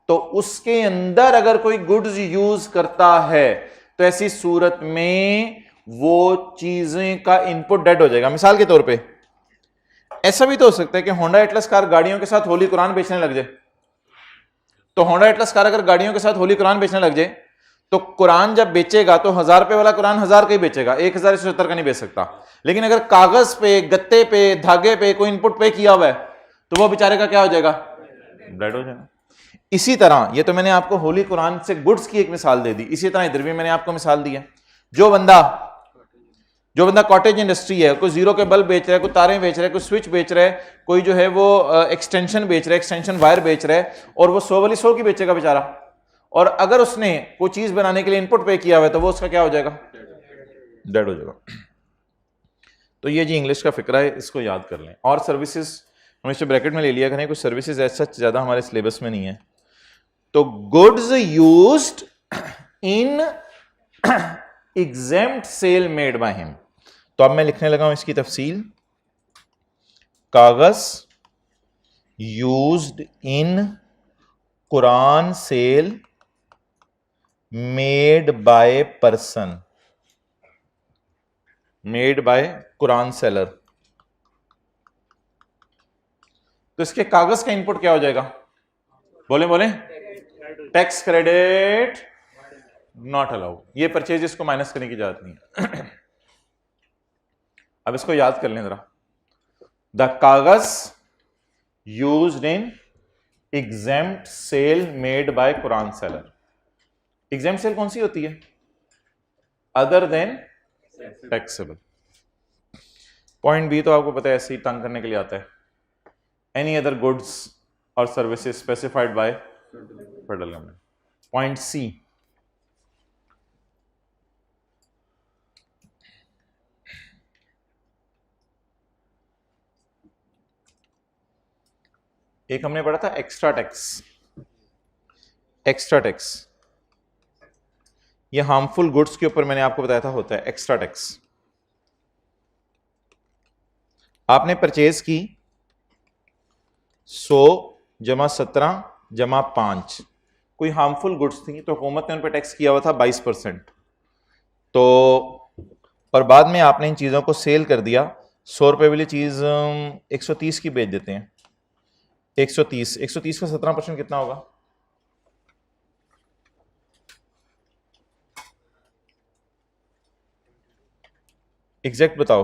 तो उसके अंदर अगर कोई गुड्स यूज करता है तो ऐसी सूरत में वो चीजें का इनपुट डेड हो जाएगा। मिसाल के तौर पे ऐसा भी तो हो सकता है कि होंडा एटलस कार गाड़ियों के साथ होली कुरान बेचने लग जाए, तो होंडा एटलस कार अगर गाड़ियों के साथ होली कुरान बेचने लग जाए तो कुरान जब बेचेगा तो 1000 रुपए वाला कुरान 1000 का ही बेचेगा, 1170 का नहीं बेच सकता। लेकिन अगर कागज पे, गत्ते पे, धागे पे कोई इनपुट पे किया हुआ है तो वो बेचारे का क्या हो जाएगा? डेड हो जाएगा। इसी तरह ये तो मैंने आपको होली कुरान से गुड्स की एक मिसाल दे दी, इसी तरह इधर भी मैंने आपको मिसाल दी है। जो बंदा जो बंदा कॉटेज इंडस्ट्री है, कोई जीरो के बल्ब बेच रहा है, कोई तारें बेच रहा है, कोई स्विच बेच रहा है, कोई जो है वो एक्सटेंशन बेच रहा है, एक्सटेंशन वायर बेच रहा है, और वो 100 वाली 100 की बेचेगा बेचारा, और अगर उसने कोई चीज बनाने के लिए इनपुट पे किया हुआ है तो वो उसका क्या हो जाएगा, डेड हो जाएगा। तो ये जी इंग्लिश का फिक्रा है, इसको याद कर लें। और सर्विसेज हम इसे ब्रैकेट में ले लिया करें, कुछ सर्विसेज ऐसा ज्यादा हमारे सिलेबस में नहीं है। तो goods used in exempt sale made by him, तो अब मैं लिखने लगा हूं इसकी तफसील। Kagaz used in Quran sale made by person, made by Quran seller. तो इसके कागज का इनपुट क्या हो जाएगा, बोले बोले, टैक्स क्रेडिट नॉट अलाउड। ये परचेज को माइनस करने की जरूरत नहीं है। अब इसको याद कर लें जरा। The kagaz used in exempt sale made by Quran seller. Exempt sale कौन सी होती है, other than taxable. Point B तो आपको पता है ऐसे ही तंग करने के लिए आता है, एनी अदर गुड्स और services specified by federal government. Point C, एक हमने पढ़ा था एक्स्ट्रा टैक्स। एक्स्ट्रा टैक्स ये हार्मफुल गुड्स के ऊपर मैंने आपको बताया था होता है एक्स्ट्रा टैक्स। आपने परचेज की 100 जमा 17 जमा 5, कोई हार्मफुल गुड्स थी तो हुकूमत ने उन पर टैक्स किया हुआ था 22%। तो और बाद में आपने इन चीज़ों को सेल कर दिया, 100 रुपये वाली चीज़ 130 की बेच देते हैं। 130 का 17% कितना होगा, एग्जैक्ट बताओ,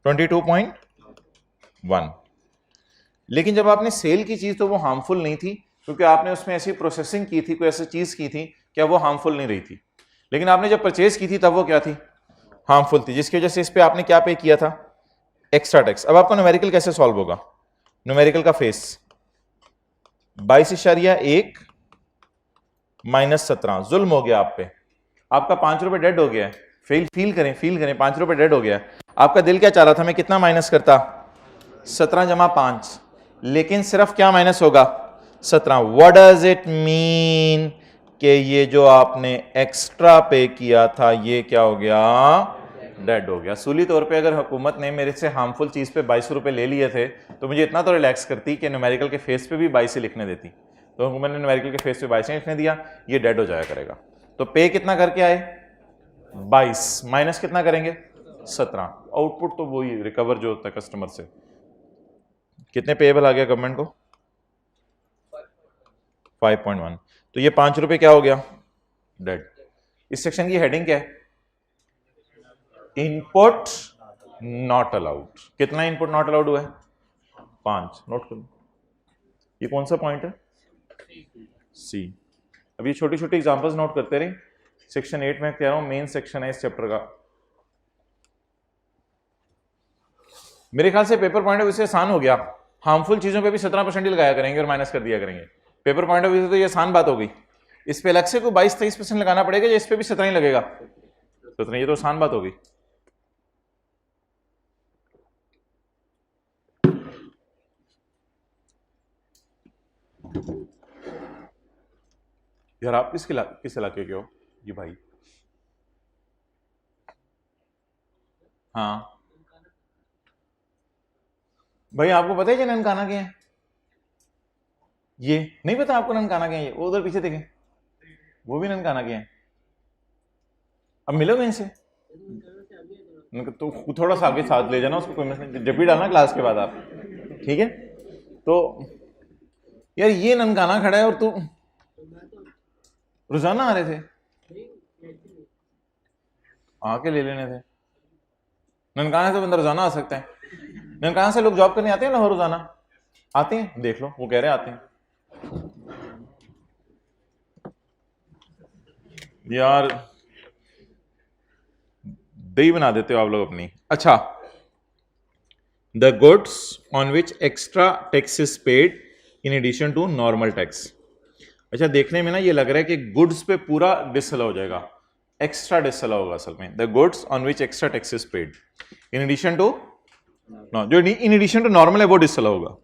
22.1। लेकिन जब आपने सेल की चीज तो वो हार्मफुल नहीं थी, क्योंकि आपने उसमें ऐसी प्रोसेसिंग की थी, कोई ऐसी चीज की थी क्या वो हार्मफुल नहीं रही थी। लेकिन आपने जब परचेज की थी तब वो क्या थी, हार्मफुल थी, जिसकी वजह से इस पे आपने क्या पे किया था, एक्स्ट्रा टैक्स। अब आपका न्यूमेरिकल कैसे सॉल्व होगा, न्यूमेरिकल का फेस 22.1 माइनस 17, जुल्म हो गया आप पे, आपका 5 रुपए डेड हो गया है। फील करें 5 रुपए डेड हो गया है। आपका दिल क्या चाह रहा था, मैं कितना माइनस करता, 17 जमा 5, लेकिन सिर्फ क्या माइनस होगा, 17। व्हाट डज इट मीन कि ये जो आपने एक्स्ट्रा पे किया था ये क्या हो गया, डेड हो गया। सूली तौर पे अगर हुकूमत ने मेरे से हार्मफुल चीज पे 22 रुपए ले लिए थे तो मुझे इतना तो रिलैक्स करती कि न्यूमेरिकल के फेस पे भी 22 ही लिखने देती। तो हुकूमत ने न्यूमेरिकल के फेस पे 22 ही लिखने दिया, ये डेड हो जाया करेगा। तो पे कितना करके आए, 22 माइनस कितना करेंगे, 17। आउटपुट तो वही रिकवर जो होता है कस्टमर से। कितने पेएबल आ गया गवर्नमेंट को, 5.1। तो ये 5 रुपए क्या हो गया, डेड। इस सेक्शन की हेडिंग क्या है, इनपुट नॉट अलाउड। कितना इनपुट नॉट अलाउड हुआ है, 5। नोट करो, ये कौन सा पॉइंट है, सी। अब ये छोटी छोटी एग्जांपल्स नोट करते रहे। सेक्शन 8 में कह रहा हूं मेन सेक्शन है इस चैप्टर का। मेरे ख्याल से पेपर पॉइंट ऑफ व्यू से आसान हो गया, हार्मफुल चीजों पे भी 17% ही लगाया करेंगे और माइनस कर दिया करेंगे। पेपर पॉइंट ऑफ व्यू से तो ये आसान बात हो गई। इस पे अलग से कोई 22-23% लगाना पड़ेगा या इस पे भी 17 ही लगेगा, 17, ये तो आसान बात हो गई। यार आप किस इलाके के हो, ये भाई, हाँ भाई आपको पता है कि ननकाना के हैं, ये नहीं पता आपको ननकाना के हैं, ये वो उधर पीछे देखें, वो भी ननकाना के हैं। अब मिलोगे इनसे तो थोड़ा सा आगे साथ ले जाना उसको, कोई मसला जब भी डालना क्लास के बाद आप, ठीक है। तो यार ये ननकाना खड़ा है और तू रोजाना आ रहे थे, आके ले लेने थे। ननकाना से बंदा रोजाना आ सकता है, ननकाना से लोग जॉब करने आते हैं लाहौर रोजाना, आते हैं, देख लो वो कह रहे आते हैं। यार दही बना देते हो आप लोग अपनी। अच्छा, the goods on which extra tax is paid in addition to normal tax. अच्छा, देखने में ना ये लग रहा है कि गुड्स पे पूरा डिसअलाउ हो जाएगा, एक्स्ट्रा डिसअलाउ होगा असल में। The goods on which extra tax is paid in addition to, जो इन एडिशन टू नॉर्मल है वो डिसअलाउ होगा।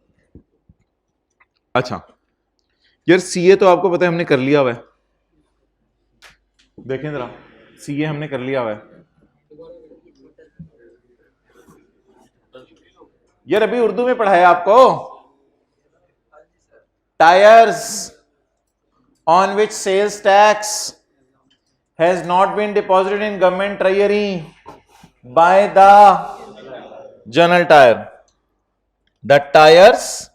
अच्छा यार, सीए तो आपको पता है हमने कर लिया हुआ है, देखें जरा, सीए हमने कर लिया हुआ है यार, अभी उर्दू में पढ़ाया आपको। Tyres on which sales tax has not been deposited in government treasury by the general tyre. The tyres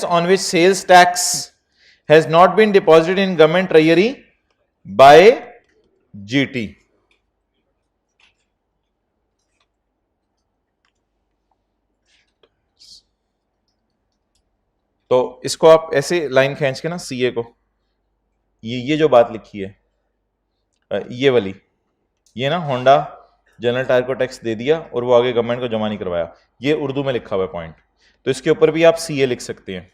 on which sales tax has not been deposited in government treasury by GT। तो इसको आप ऐसे line खींच के ना, CA को, ये जो बात लिखी है ये वाली, ये ना होंडा जनरल टायर को टैक्स दे दिया और वो आगे गवर्नमेंट को जमा नहीं करवाया, ये उर्दू में लिखा हुआ है पॉइंट, तो इसके ऊपर भी आप सीए लिख सकते हैं,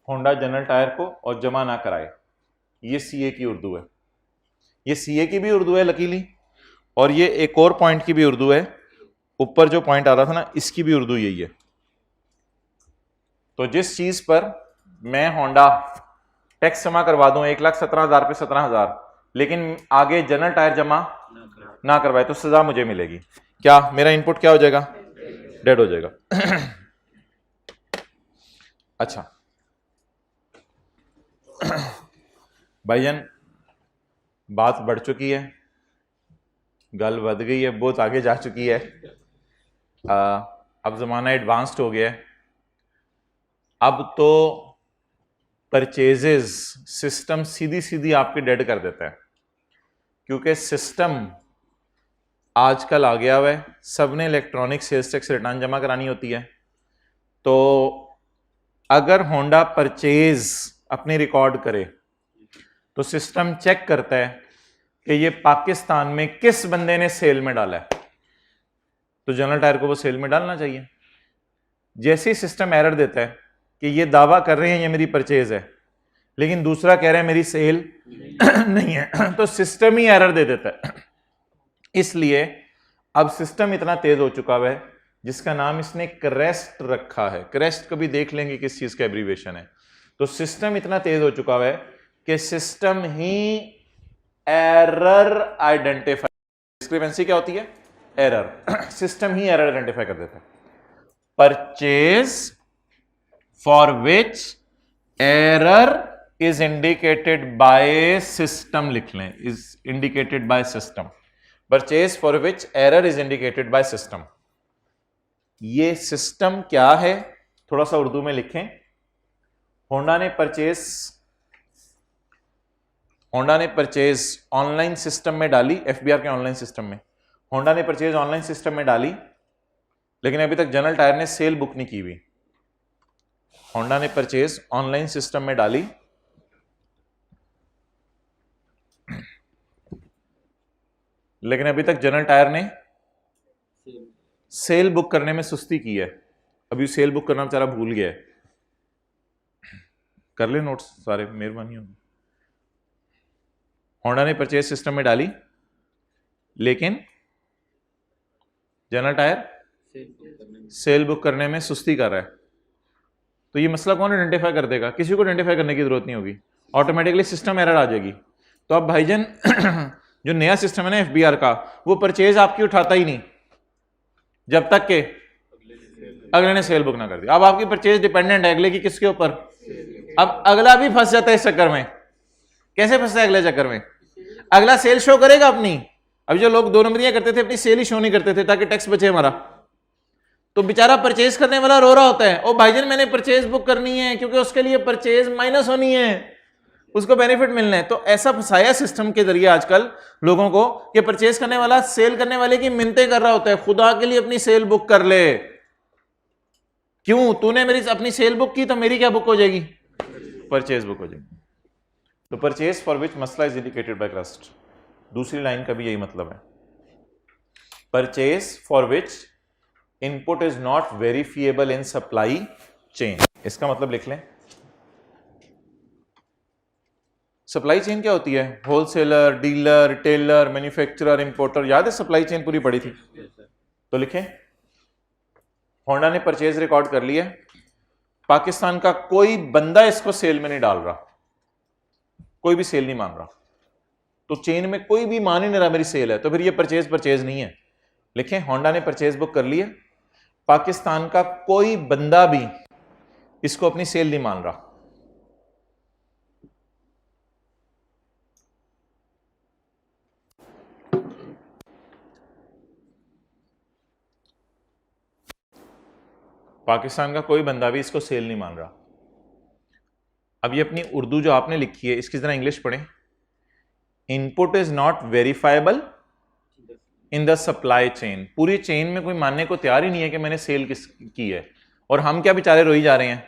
होंडा जनरल टायर को और जमा ना कराए। ये सीए की उर्दू है, ये सीए की भी उर्दू है लकीली, और ये एक और पॉइंट की भी उर्दू है, ऊपर जो पॉइंट आ रहा था ना इसकी भी उर्दू यही है। तो जिस चीज पर मैं होंडा टैक्स जमा करवा दूं 1,17,000 पे 17,000, लेकिन आगे जनरल टायर जमा ना करवाए तो सजा मुझे मिलेगी। क्या मेरा इनपुट क्या हो जाएगा? डेड हो जाएगा। अच्छा भाईजान, बात बढ़ चुकी है, गल बढ़ गई है, बहुत आगे जा चुकी है, अब जमाना एडवांस्ड हो गया है। अब तो परचेजेस सिस्टम सीधी सीधी आपके डेड कर देता है, क्योंकि सिस्टम आजकल आ गया हुआ है, सबने इलेक्ट्रॉनिक सेल्स टैक्स रिटर्न जमा करानी होती है। तो अगर होंडा परचेज अपनी रिकॉर्ड करे तो सिस्टम चेक करता है कि ये पाकिस्तान में किस बंदे ने सेल में डाला है, तो जनरल टायर को वो सेल में डालना चाहिए। जैसे ही सिस्टम एरर देता है कि ये दावा कर रहे हैं ये मेरी परचेज है, लेकिन दूसरा कह रहा है मेरी सेल नहीं है, तो सिस्टम ही एरर दे देता है। इसलिए अब सिस्टम इतना तेज हो चुका है जिसका नाम इसने क्रेस्ट रखा है। क्रेस्ट कभी देख लेंगे किस चीज का एब्रीविएशन है। तो सिस्टम इतना तेज हो चुका है कि सिस्टम ही एरर आइडेंटिफाई, डिस्क्रिपेंसी क्या होती है? एरर। सिस्टम ही एरर आइडेंटिफाई कर देता है। Purchase for which error is indicated by system, लिख लें, is indicated by system. Purchase for which error is indicated by system. ये सिस्टम क्या है थोड़ा सा उर्दू में लिखें। होंडा ने परचेज ऑनलाइन सिस्टम में डाली, एफबीआर के ऑनलाइन सिस्टम में होंडा ने परचेज ऑनलाइन सिस्टम में डाली, लेकिन अभी तक जनरल टायर ने सेल बुक नहीं की हुई। होंडा ने परचेज ऑनलाइन सिस्टम में डाली, लेकिन अभी तक जनरल टायर ने सेल बुक करने में सुस्ती की है। अभी सेल बुक करना बेचारा भूल गया है। कर ले नोट्स सारे, मेहरबानी होगी। होंडा ने परचेज सिस्टम में डाली, लेकिन जनरल टायर सेल बुक करने में सुस्ती कर रहा है। तो ये मसला कौन आइडेंटिफाई कर देगा? किसी को आइडेंटिफाई करने की जरूरत नहीं होगी, ऑटोमेटिकली सिस्टम एरर आ जाएगी। तो अब भाईजान जो नया सिस्टम है ना एफबीआर का, वो परचेज आपकी उठाता ही नहीं जब तक के अगले ने सेल बुक ना कर दी। अब आपकी परचेज डिपेंडेंट है अगले की किसके ऊपर? अब अगला भी फंस जाता है इस चक्कर में। कैसे फंसता है अगले चक्कर में? अगला सेल शो करेगा अपनी। अब जो लोग 2 नंबरियां करते थे अपनी सेल ही शो नहीं करते थे ताकि टैक्स बचे हमारा, तो बेचारा परचेज करने वाला रो रहा होता है, ओ भाईजान मैंने परचेज बुक करनी है क्योंकि उसके लिए परचेज माइनस होनी है, उसको बेनिफिट मिलना है। तो ऐसा फंसाया सिस्टम के जरिए आजकल लोगों को कि परचेज करने वाला सेल करने वाले की मिन्नतें कर रहा होता है, खुदा के लिए अपनी सेल बुक कर ले। क्यों? तूने मेरी अपनी सेल बुक की तो मेरी क्या बुक हो जाएगी? परचेज बुक हो जाएगी। तो परचेज फॉर विच मसला इज इंडिकेटेड बाय क्रस्ट, दूसरी लाइन का भी यही मतलब है, purchase for which input is not verifiable in supply chain. इसका मतलब लिख लें, सप्लाई चेन क्या होती है, wholesaler, dealer, retailer, manufacturer, importer, याद है सप्लाई चेन पूरी पड़ी थी। तो लिखें, होंडा ने परचेज रिकॉर्ड कर लिया, पाकिस्तान का कोई बंदा इसको सेल में नहीं डाल रहा, कोई भी सेल नहीं मान रहा, तो चेन में कोई भी मान ही नहीं रहा मेरी सेल है, तो फिर ये परचेज नहीं है। लिखें, होंडा ने परचेज बुक कर लिया, पाकिस्तान का कोई बंदा भी इसको अपनी सेल नहीं मान रहा, पाकिस्तान का कोई बंदा भी इसको सेल नहीं मान रहा। अब ये अपनी उर्दू जो आपने लिखी है इसकी जरा इंग्लिश पढ़ें, input is not verifiable in the supply chain, पूरी चेन में कोई मानने को तैयार ही नहीं है कि मैंने सेल किस की है, और हम क्या बेचारे रोई जा रहे हैं,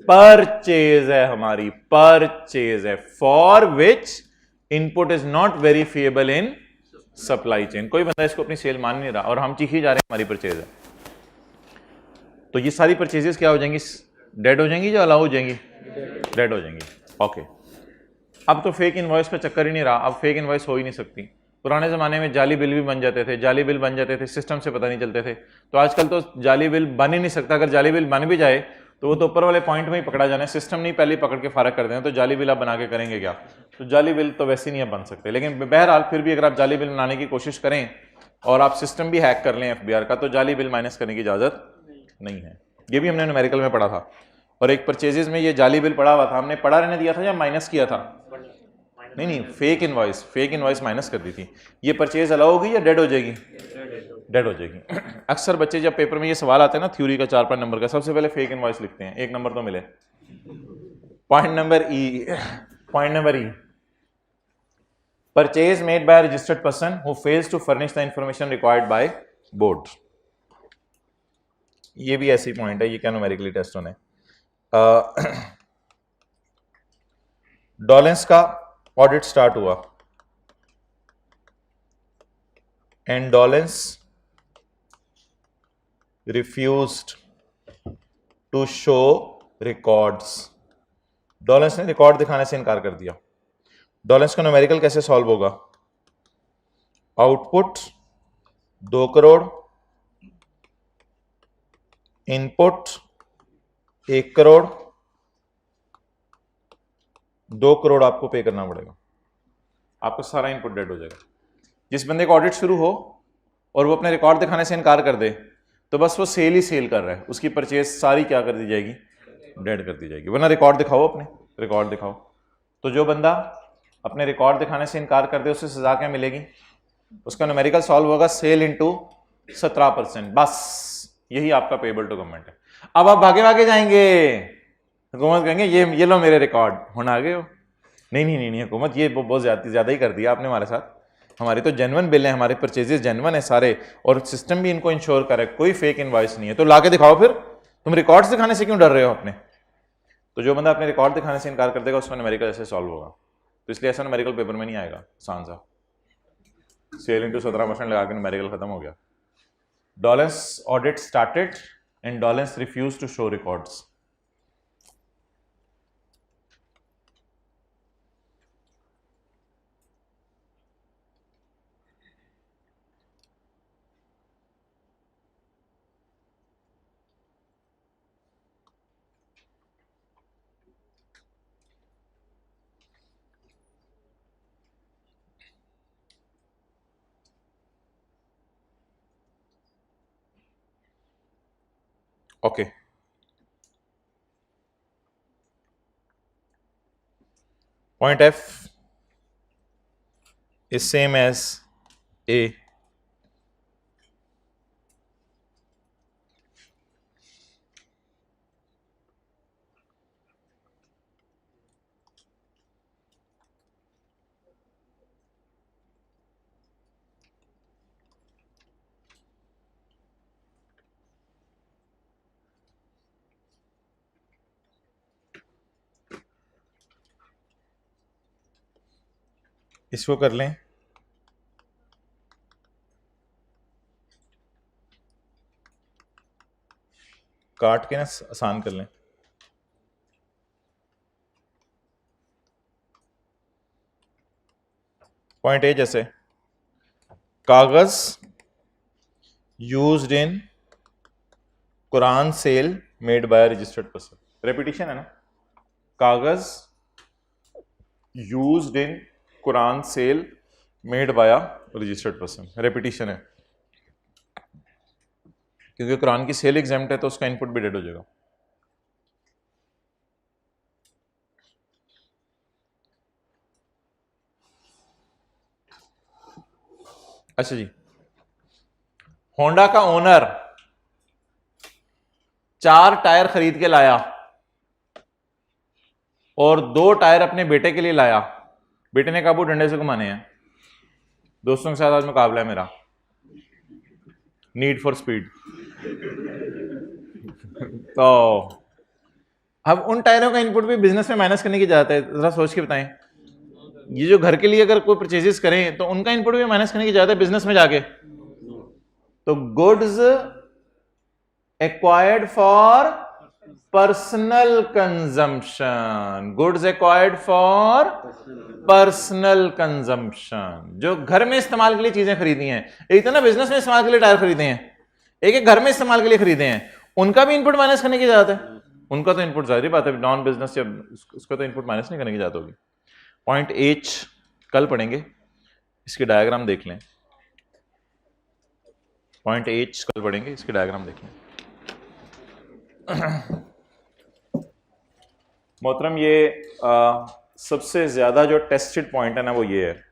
परचेज है हमारी, परचेज है, for which input is not verifiable in supply chain, कोई बंदा इसको अपनी सेल मान नहीं रहा और हम चीख ही जा रहे हैं हमारी परचेज है। तो ये सारी परचेजेस क्या हो जाएंगी, डेड हो जाएंगी या अलाउ हो जाएंगी, डेड हो जाएंगी। ओके, अब तो फेक इनवॉइस का चक्कर ही नहीं रहा, अब फेक इनवॉइस हो ही नहीं सकती। पुराने ज़माने में जाली बिल भी बन जाते थे, जाली बिल बन जाते थे, सिस्टम से पता नहीं चलते थे, तो आजकल तो जाली बिल बन ही नहीं सकता, अगर जाली बिल बन भी जाए तो वो तो ऊपर वाले पॉइंट में ही पकड़ा जाना है, सिस्टम नहीं पहले पकड़ के फारक कर देना, तो जाली बिल आप बना के करेंगे क्या, तो जाली बिल तो वैसे ही नहीं बन सकते। लेकिन बहरहाल फिर भी अगर आप जाली बिल बनाने की कोशिश करें और आप सिस्टम भी हैक कर लें एफबीआर का, तो जाली बिल माइनस करने की इजाज़त नहीं है। ये भी हमने न्यूमेरिकल में पढ़ा था, और एक परचेजेस में ये जाली बिल पड़ा हुआ था, हमने पढ़ा रहने दिया था या माइनस किया था, नहीं फेक इनवॉइस माइनस कर दी थी। ये परचेज अलाउ होगी या डेड हो जाएगी, डेड हो जाएगी। अक्सर बच्चे जब पेपर में ये सवाल आते हैं ना थ्योरी का 4-5 नंबर का, सबसे पहले फेक इनवॉइस लिखते हैं, 1 नंबर तो मिले। Point number E, purchase made by registered person who fails to furnish the information required by board. ये भी ऐसी पॉइंट है, ये क्या न्यूमेरिकली टेस्ट होने। डॉलेंस का ऑडिट स्टार्ट हुआ, and Dawlance refused to show records, Dawlance ने रिकॉर्ड दिखाने से इनकार कर दिया। डॉलेंस का न्यूमेरिकल कैसे सॉल्व होगा, आउटपुट 2 करोड़, इनपुट 1 करोड़, 2 करोड़ आपको पे करना पड़ेगा, आपका सारा इनपुट डेड हो जाएगा। जिस बंदे का ऑडिट शुरू हो और वो अपने रिकॉर्ड दिखाने से इनकार कर दे, तो बस वो सेल ही सेल कर रहा है, उसकी परचेज सारी क्या कर दी जाएगी, डेड कर दी जाएगी। वरना रिकॉर्ड दिखाओ, अपने रिकॉर्ड दिखाओ। तो जो बंदा अपने रिकॉर्ड दिखाने से इनकार कर दे उसे सजा क्या मिलेगी, उसका न्यूमेरिकल सॉल्व होगा सेल इंटू 17%, बस यही आपका पेबल टू गवर्नमेंट है। अब आप भागे भागे जाएंगे, हुकूमत कहेंगे ये लो मेरे रिकॉर्ड, होना आ गए हो। नहीं हुकूमत, ये बहुत ज्यादा ही कर दिया आपने हमारे साथ, हमारे तो जेन्युइन बिल हैं, हमारे परचेजेस जेन्युइन है सारे, और सिस्टम भी इनको इंश्योर करे, कोई फेक इनवॉइस नहीं है, तो लाके दिखाओ। फिर तुम रिकॉर्ड्स दिखाने से क्यों डर रहे हो अपने। तो जो बंदा अपने रिकॉर्ड दिखाने से इनकार कर देगा उसका न्यूमेरिकल ऐसे सॉल्व होगा। तो इसलिए ऐसा न्यूमेरिकल पेपर में नहीं आएगा आसान सा, सेल इंटू 17% लगा के न्यूमेरिकल खत्म हो गया। Dawlance audit started and Dawlance refuse to show records. Okay. Point F is same as A. इसको कर लें, काट के ना आसान कर लें। पॉइंट ए जैसे kagaz used in Quran sale made by registered person, repetition है ना, kagaz used in Quran sale made by registered person, repetition है क्योंकि कुरान की सेल एग्जाम्प्ट है तो उसका इनपुट भी डेड हो जाएगा। अच्छा जी, होंडा का ओनर 4 टायर खरीद के लाया और 2 टायर अपने बेटे के लिए लाया। बेटे ने कहा वो डंडे से घुमाने हैं। दोस्तों के साथ आज मुकाबला है मेरा, नीड फॉर स्पीड। तो अब उन टायरों का इनपुट भी बिजनेस में माइनस करने की जरूरत है, जरा सोच के बताएं। ये जो घर के लिए अगर कोई परचेजेस करें तो उनका इनपुट भी माइनस करने की जरूरत है बिजनेस में जाके। तो goods acquired for personal consumption, goods acquired for personal consumption, जो घर में इस्तेमाल के लिए चीजें खरीदी हैं। एक तो ना बिजनेस में इस्तेमाल के लिए टायर खरीदे हैं, एक एक घर में इस्तेमाल के लिए खरीदे हैं, उनका भी इनपुट माइनस करने की जरूरत है। उनका तो इनपुट जाहिर बात है, नॉन बिजनेस जब उसका तो इनपुट माइनस नहीं करने की जरूरत होगी। पॉइंट एच कल पढ़ेंगे, इसके डायग्राम देख लें। पॉइंट एच कल पढ़ेंगे, इसके डायग्राम देख लें। मोहतरम ये सबसे ज्यादा जो टेस्टेड पॉइंट है ना वो ये है।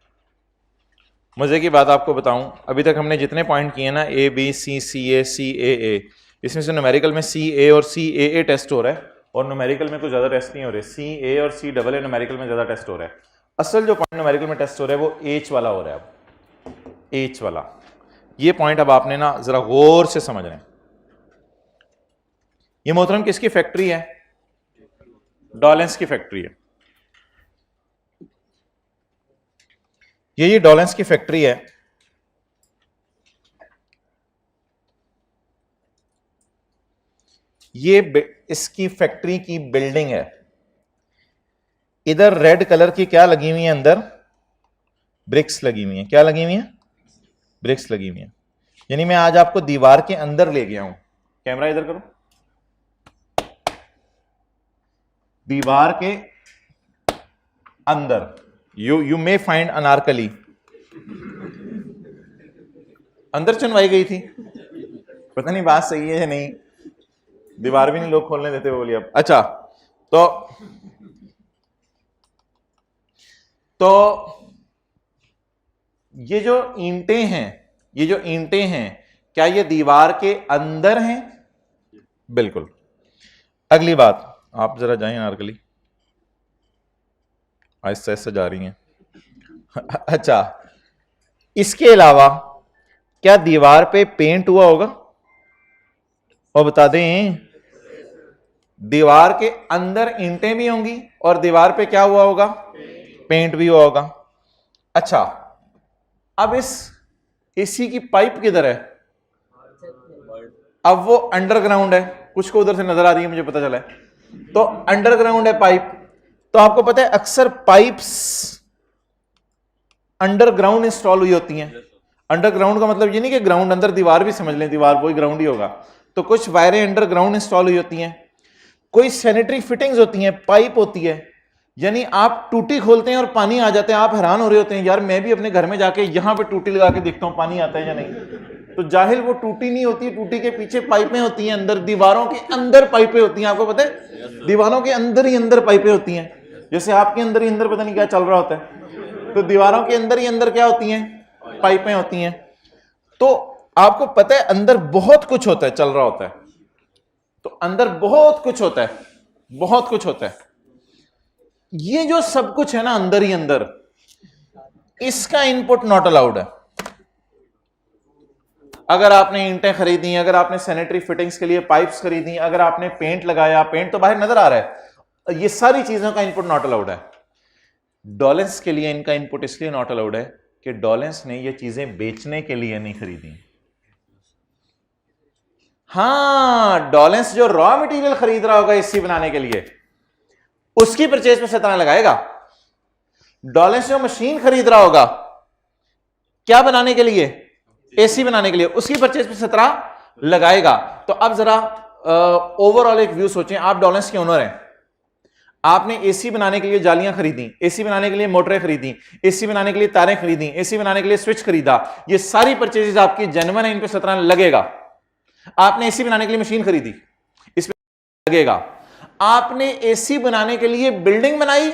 मजे की बात आपको बताऊं, अभी तक हमने जितने पॉइंट किए ना ए बी सी सी ए, इसमें से न्यूमेरिकल में सी ए और सी ए टेस्ट हो रहा है और न्यूमेरिकल में कुछ ज्यादा टेस्ट नहीं हो रहे। सी ए और सी डबल ए न्यूमेरिकल में ज्यादा टेस्ट हो रहा है। असल जो पॉइंट न्यूमेरिकल में टेस्ट हो रहा है वो एच वाला हो रहा है। अब एच वाला ये पॉइंट अब आपने ना जरा गौर से समझना है। ये मोहतरम किसकी फैक्ट्री है? डॉलेंस की फैक्ट्री है। ये डॉलेंस की फैक्ट्री है। ये इसकी फैक्ट्री की बिल्डिंग है। इधर रेड कलर की क्या लगी हुई है? अंदर ब्रिक्स लगी हुई है। क्या लगी हुई है? ब्रिक्स लगी हुई है। यानी मैं आज आपको दीवार के अंदर ले गया हूं। कैमरा इधर करो। दीवार के अंदर यू मे फाइंड अनारकली अंदर चुनवाई गई थी। पता नहीं बात सही है या नहीं, दीवार भी नहीं लोग खोलने देते बोलिए अब। अच्छा, तो ये जो ईंटें हैं, क्या ये दीवार के अंदर हैं? बिल्कुल। अगली बात, आप जरा जाएं अनारकली, आहिस्ता आहिस्ता जा रही हैं। अच्छा, इसके अलावा क्या दीवार पे पेंट हुआ होगा? और बता दें, दीवार के अंदर ईंटें भी होंगी और दीवार पे क्या हुआ होगा? पेंट भी हुआ होगा। अच्छा, अब इस एसी की पाइप किधर है? अब वो अंडरग्राउंड है, कुछ को उधर से नजर आ रही है मुझे पता चला है। तो अंडरग्राउंड है पाइप। तो आपको पता है अक्सर पाइप्स अंडरग्राउंड इंस्टॉल हुई होती हैं। अंडरग्राउंड का मतलब ये नहीं कि ग्राउंड अंदर दीवार भी समझ लें, दीवार वही ग्राउंड ही होगा। तो कुछ वायरें अंडरग्राउंड इंस्टॉल हुई होती हैं। कोई सैनिटरी फिटिंग्स होती हैं, पाइप होती है। यानी आप टूटी खोलते हैं और पानी आ जाता है, आप हैरान हो रहे होते हैं, यार मैं भी अपने घर में जाके यहां पे टूटी लगा के देखता हूं पानी आता है या नहीं। तो जाहिल वो टूटी नहीं होती, टूटी के पीछे पाइपें होती हैं, अंदर दीवारों के अंदर पाइपें होती हैं। आपको पता है दीवारों के अंदर ही अंदर पाइपें होती हैं। जैसे आपके अंदर ही अंदर पता नहीं क्या चल रहा होता है, तो दीवारों के अंदर ही अंदर क्या होती हैं? पाइपें होती हैं। तो आपको पता है अंदर बहुत कुछ होता है, चल रहा होता है। तो अंदर बहुत कुछ होता है, बहुत कुछ होता है। ये जो सब कुछ है ना अंदर ही अंदर, इसका इनपुट नॉट अलाउड है। अगर आपने ईंटें खरीदी, अगर आपने सैनिटरी फिटिंग्स के लिए पाइप्स खरीदी, अगर आपने पेंट लगाया, पेंट तो बाहर नजर आ रहा है, ये सारी चीजों का इनपुट नॉट अलाउड है। डॉलेंस के लिए इनका इनपुट इसलिए नॉट अलाउड है कि डॉलेंस ने ये चीजें बेचने के लिए नहीं खरीदी। हां, डॉलेंस जो रॉ मटेरियल खरीद रहा होगा एसी बनाने के लिए, उसकी परचेज पे 17 लगाएगा। डॉलेंस जो मशीन खरीद रहा होगा क्या बनाने के लिए, एसी बनाने के लिए, उसकी परचेज पे 17 लगाएगा। तो अब जरा ओवरऑल एक व्यू सोचें, आप डॉलेंस के ओनर हैं, आपने एसी बनाने के लिए जालियां खरीदी, एसी बनाने के लिए मोटरें खरीदी, एसी बनाने के लिए तारें खरीदी, एसी बनाने के लिए स्विच खरीदा, ये सारी परचेजेस आपकी जेन्युइन है, इन पे 17 लगेगा। आपने एसी बनाने के लिए मशीन खरीदी, इस पे लगेगा। आपने एसी बनाने के लिए बिल्डिंग बनाई,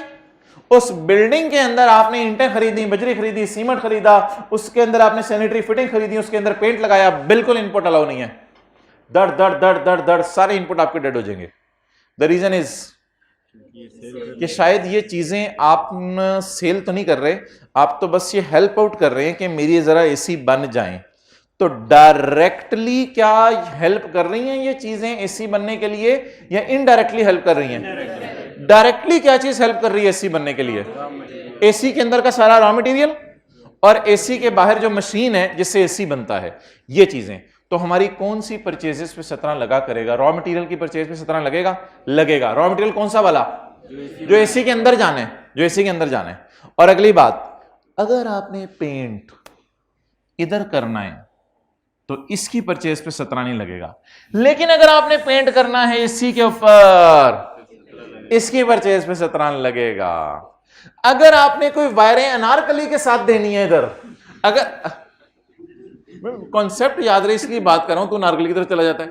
उस बिल्डिंग के अंदर आपने ईंटें खरीदी, बजरी खरीदी, सीमेंट खरीदा, उसके अंदर आपने सैनिटरी फिटिंग खरीदी, उसके अंदर पेंट लगाया, बिल्कुल इनपुट अलाउ नहीं है। दर दर दर दर दर सारे इनपुट आपके डेड हो जाएंगे। द रीजन इज कि शायद ये चीजें आप सेल तो नहीं कर रहे, आप तो बस ये हेल्प आउट कर रहे हैं कि मेरी जरा एसी बन जाए। तो डायरेक्टली क्या हेल्प कर रही हैं ये चीजें एसी बनने के लिए, या इनडायरेक्टली हेल्प कर रही हैं? डायरेक्टली क्या चीज हेल्प कर रही है एसी बनने के लिए? एसी के अंदर का सारा रॉ मटेरियल और एसी के बाहर जो मशीन है जिससे एसी बनता है, ये चीजें। तो हमारी कौन सी परचेजेस पे 17 लगा करेगा? रॉ मटेरियल की परचेज पे 17 लगेगा? लगेगा। रॉ मटेरियल कौन सा वाला? जो एसी के अंदर जाना है, जो एसी के अंदर जाना है। और अगली बात, अगर आपने पेंट इधर करना है तो इसकी परचेज पे 17 नहीं लगेगा, लेकिन अगर आपने पेंट करना है एसी के ऊपर, इसकी परचेज पे 17 लगेगा। अगर आपने कोई वायरें अनारकली के साथ देनी है इधर, अगर कॉन्सेप्ट याद रहे इसलिए बात कर रहा हूं, तू अनारकली की तरफ चला जाता है।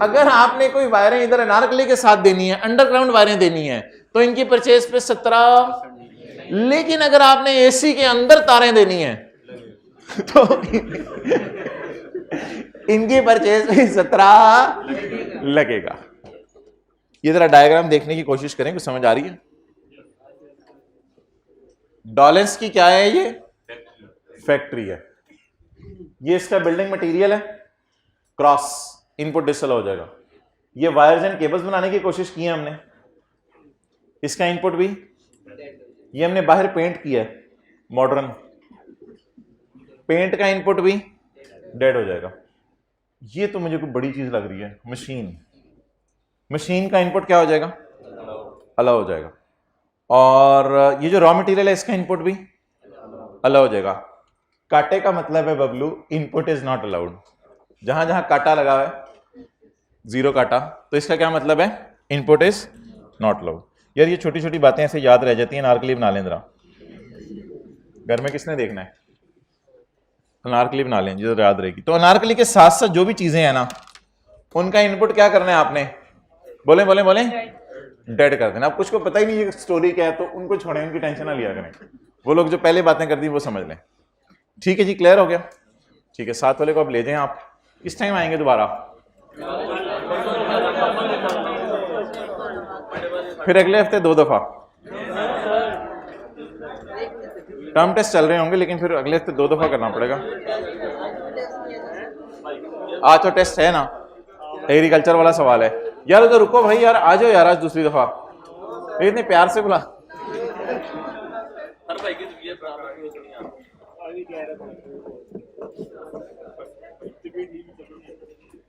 अगर आपने कोई वायरें इधर अनारकली के साथ देनी है, अंडरग्राउंड वायरें देनी है, तो इनकी परचेज पे 17। लेकिन अगर आपने एसी के अंदर तारें देनी है तो इनकी परचेज पे 17 लगेगा। ये जरा डायग्राम देखने की कोशिश करें, कुछ समझ आ रही है? डॉलेंस की क्या है? ये फैक्ट्री है, ये इसका बिल्डिंग मटेरियल है, क्रॉस इनपुट डिसल हो जाएगा। ये वायर्स एंड केबल्स बनाने की कोशिश की है हमने, इसका इनपुट भी, ये हमने बाहर पेंट किया है मॉडर्न, पेंट का इनपुट भी डेड हो जाएगा। ये तो मुझे कोई बड़ी चीज लग रही है। मशीन, मशीन का इनपुट क्या हो जाएगा? अलाउ हो जाएगा। और ये जो रॉ मटेरियल है इसका इनपुट भी अलाउ हो जाएगा। कांटे का मतलब है Bablu, input is not allowed. जहां जहां कांटा लगा हुआ है, जीरो कांटा, तो इसका क्या मतलब है? Input is not allowed. यार ये छोटी छोटी बातें ऐसे याद रह जाती हैं। अनारकली बना लें जरा, घर में किसने देखना है? अनारकली बना लें जो याद रहेगी। तो अनारकली के साथ साथ जो भी चीजें हैं ना, उनका इनपुट क्या करना है आपने? बोले बोले बोले, डेड कर देना। अब कुछ को पता ही नहीं ये स्टोरी क्या है, तो उनको छोड़ें, उनकी टेंशन ना लिया करें। वो लोग जो पहले बातें करती वो समझ लें। ठीक है जी, क्लियर हो गया? ठीक है, साथ वाले को अब ले जाएं आप। किस टाइम आएंगे दोबारा? फिर अगले हफ्ते 2 दफा टर्म टेस्ट चल रहे होंगे, लेकिन फिर अगले हफ्ते 2 दफा करना पड़ेगा। आज तो टेस्ट है ना, एग्रीकल्चर वाला सवाल है यार। उधर रुको भाई यार, आ जाओ यार आज दूसरी दफा। इतने प्यार से बुला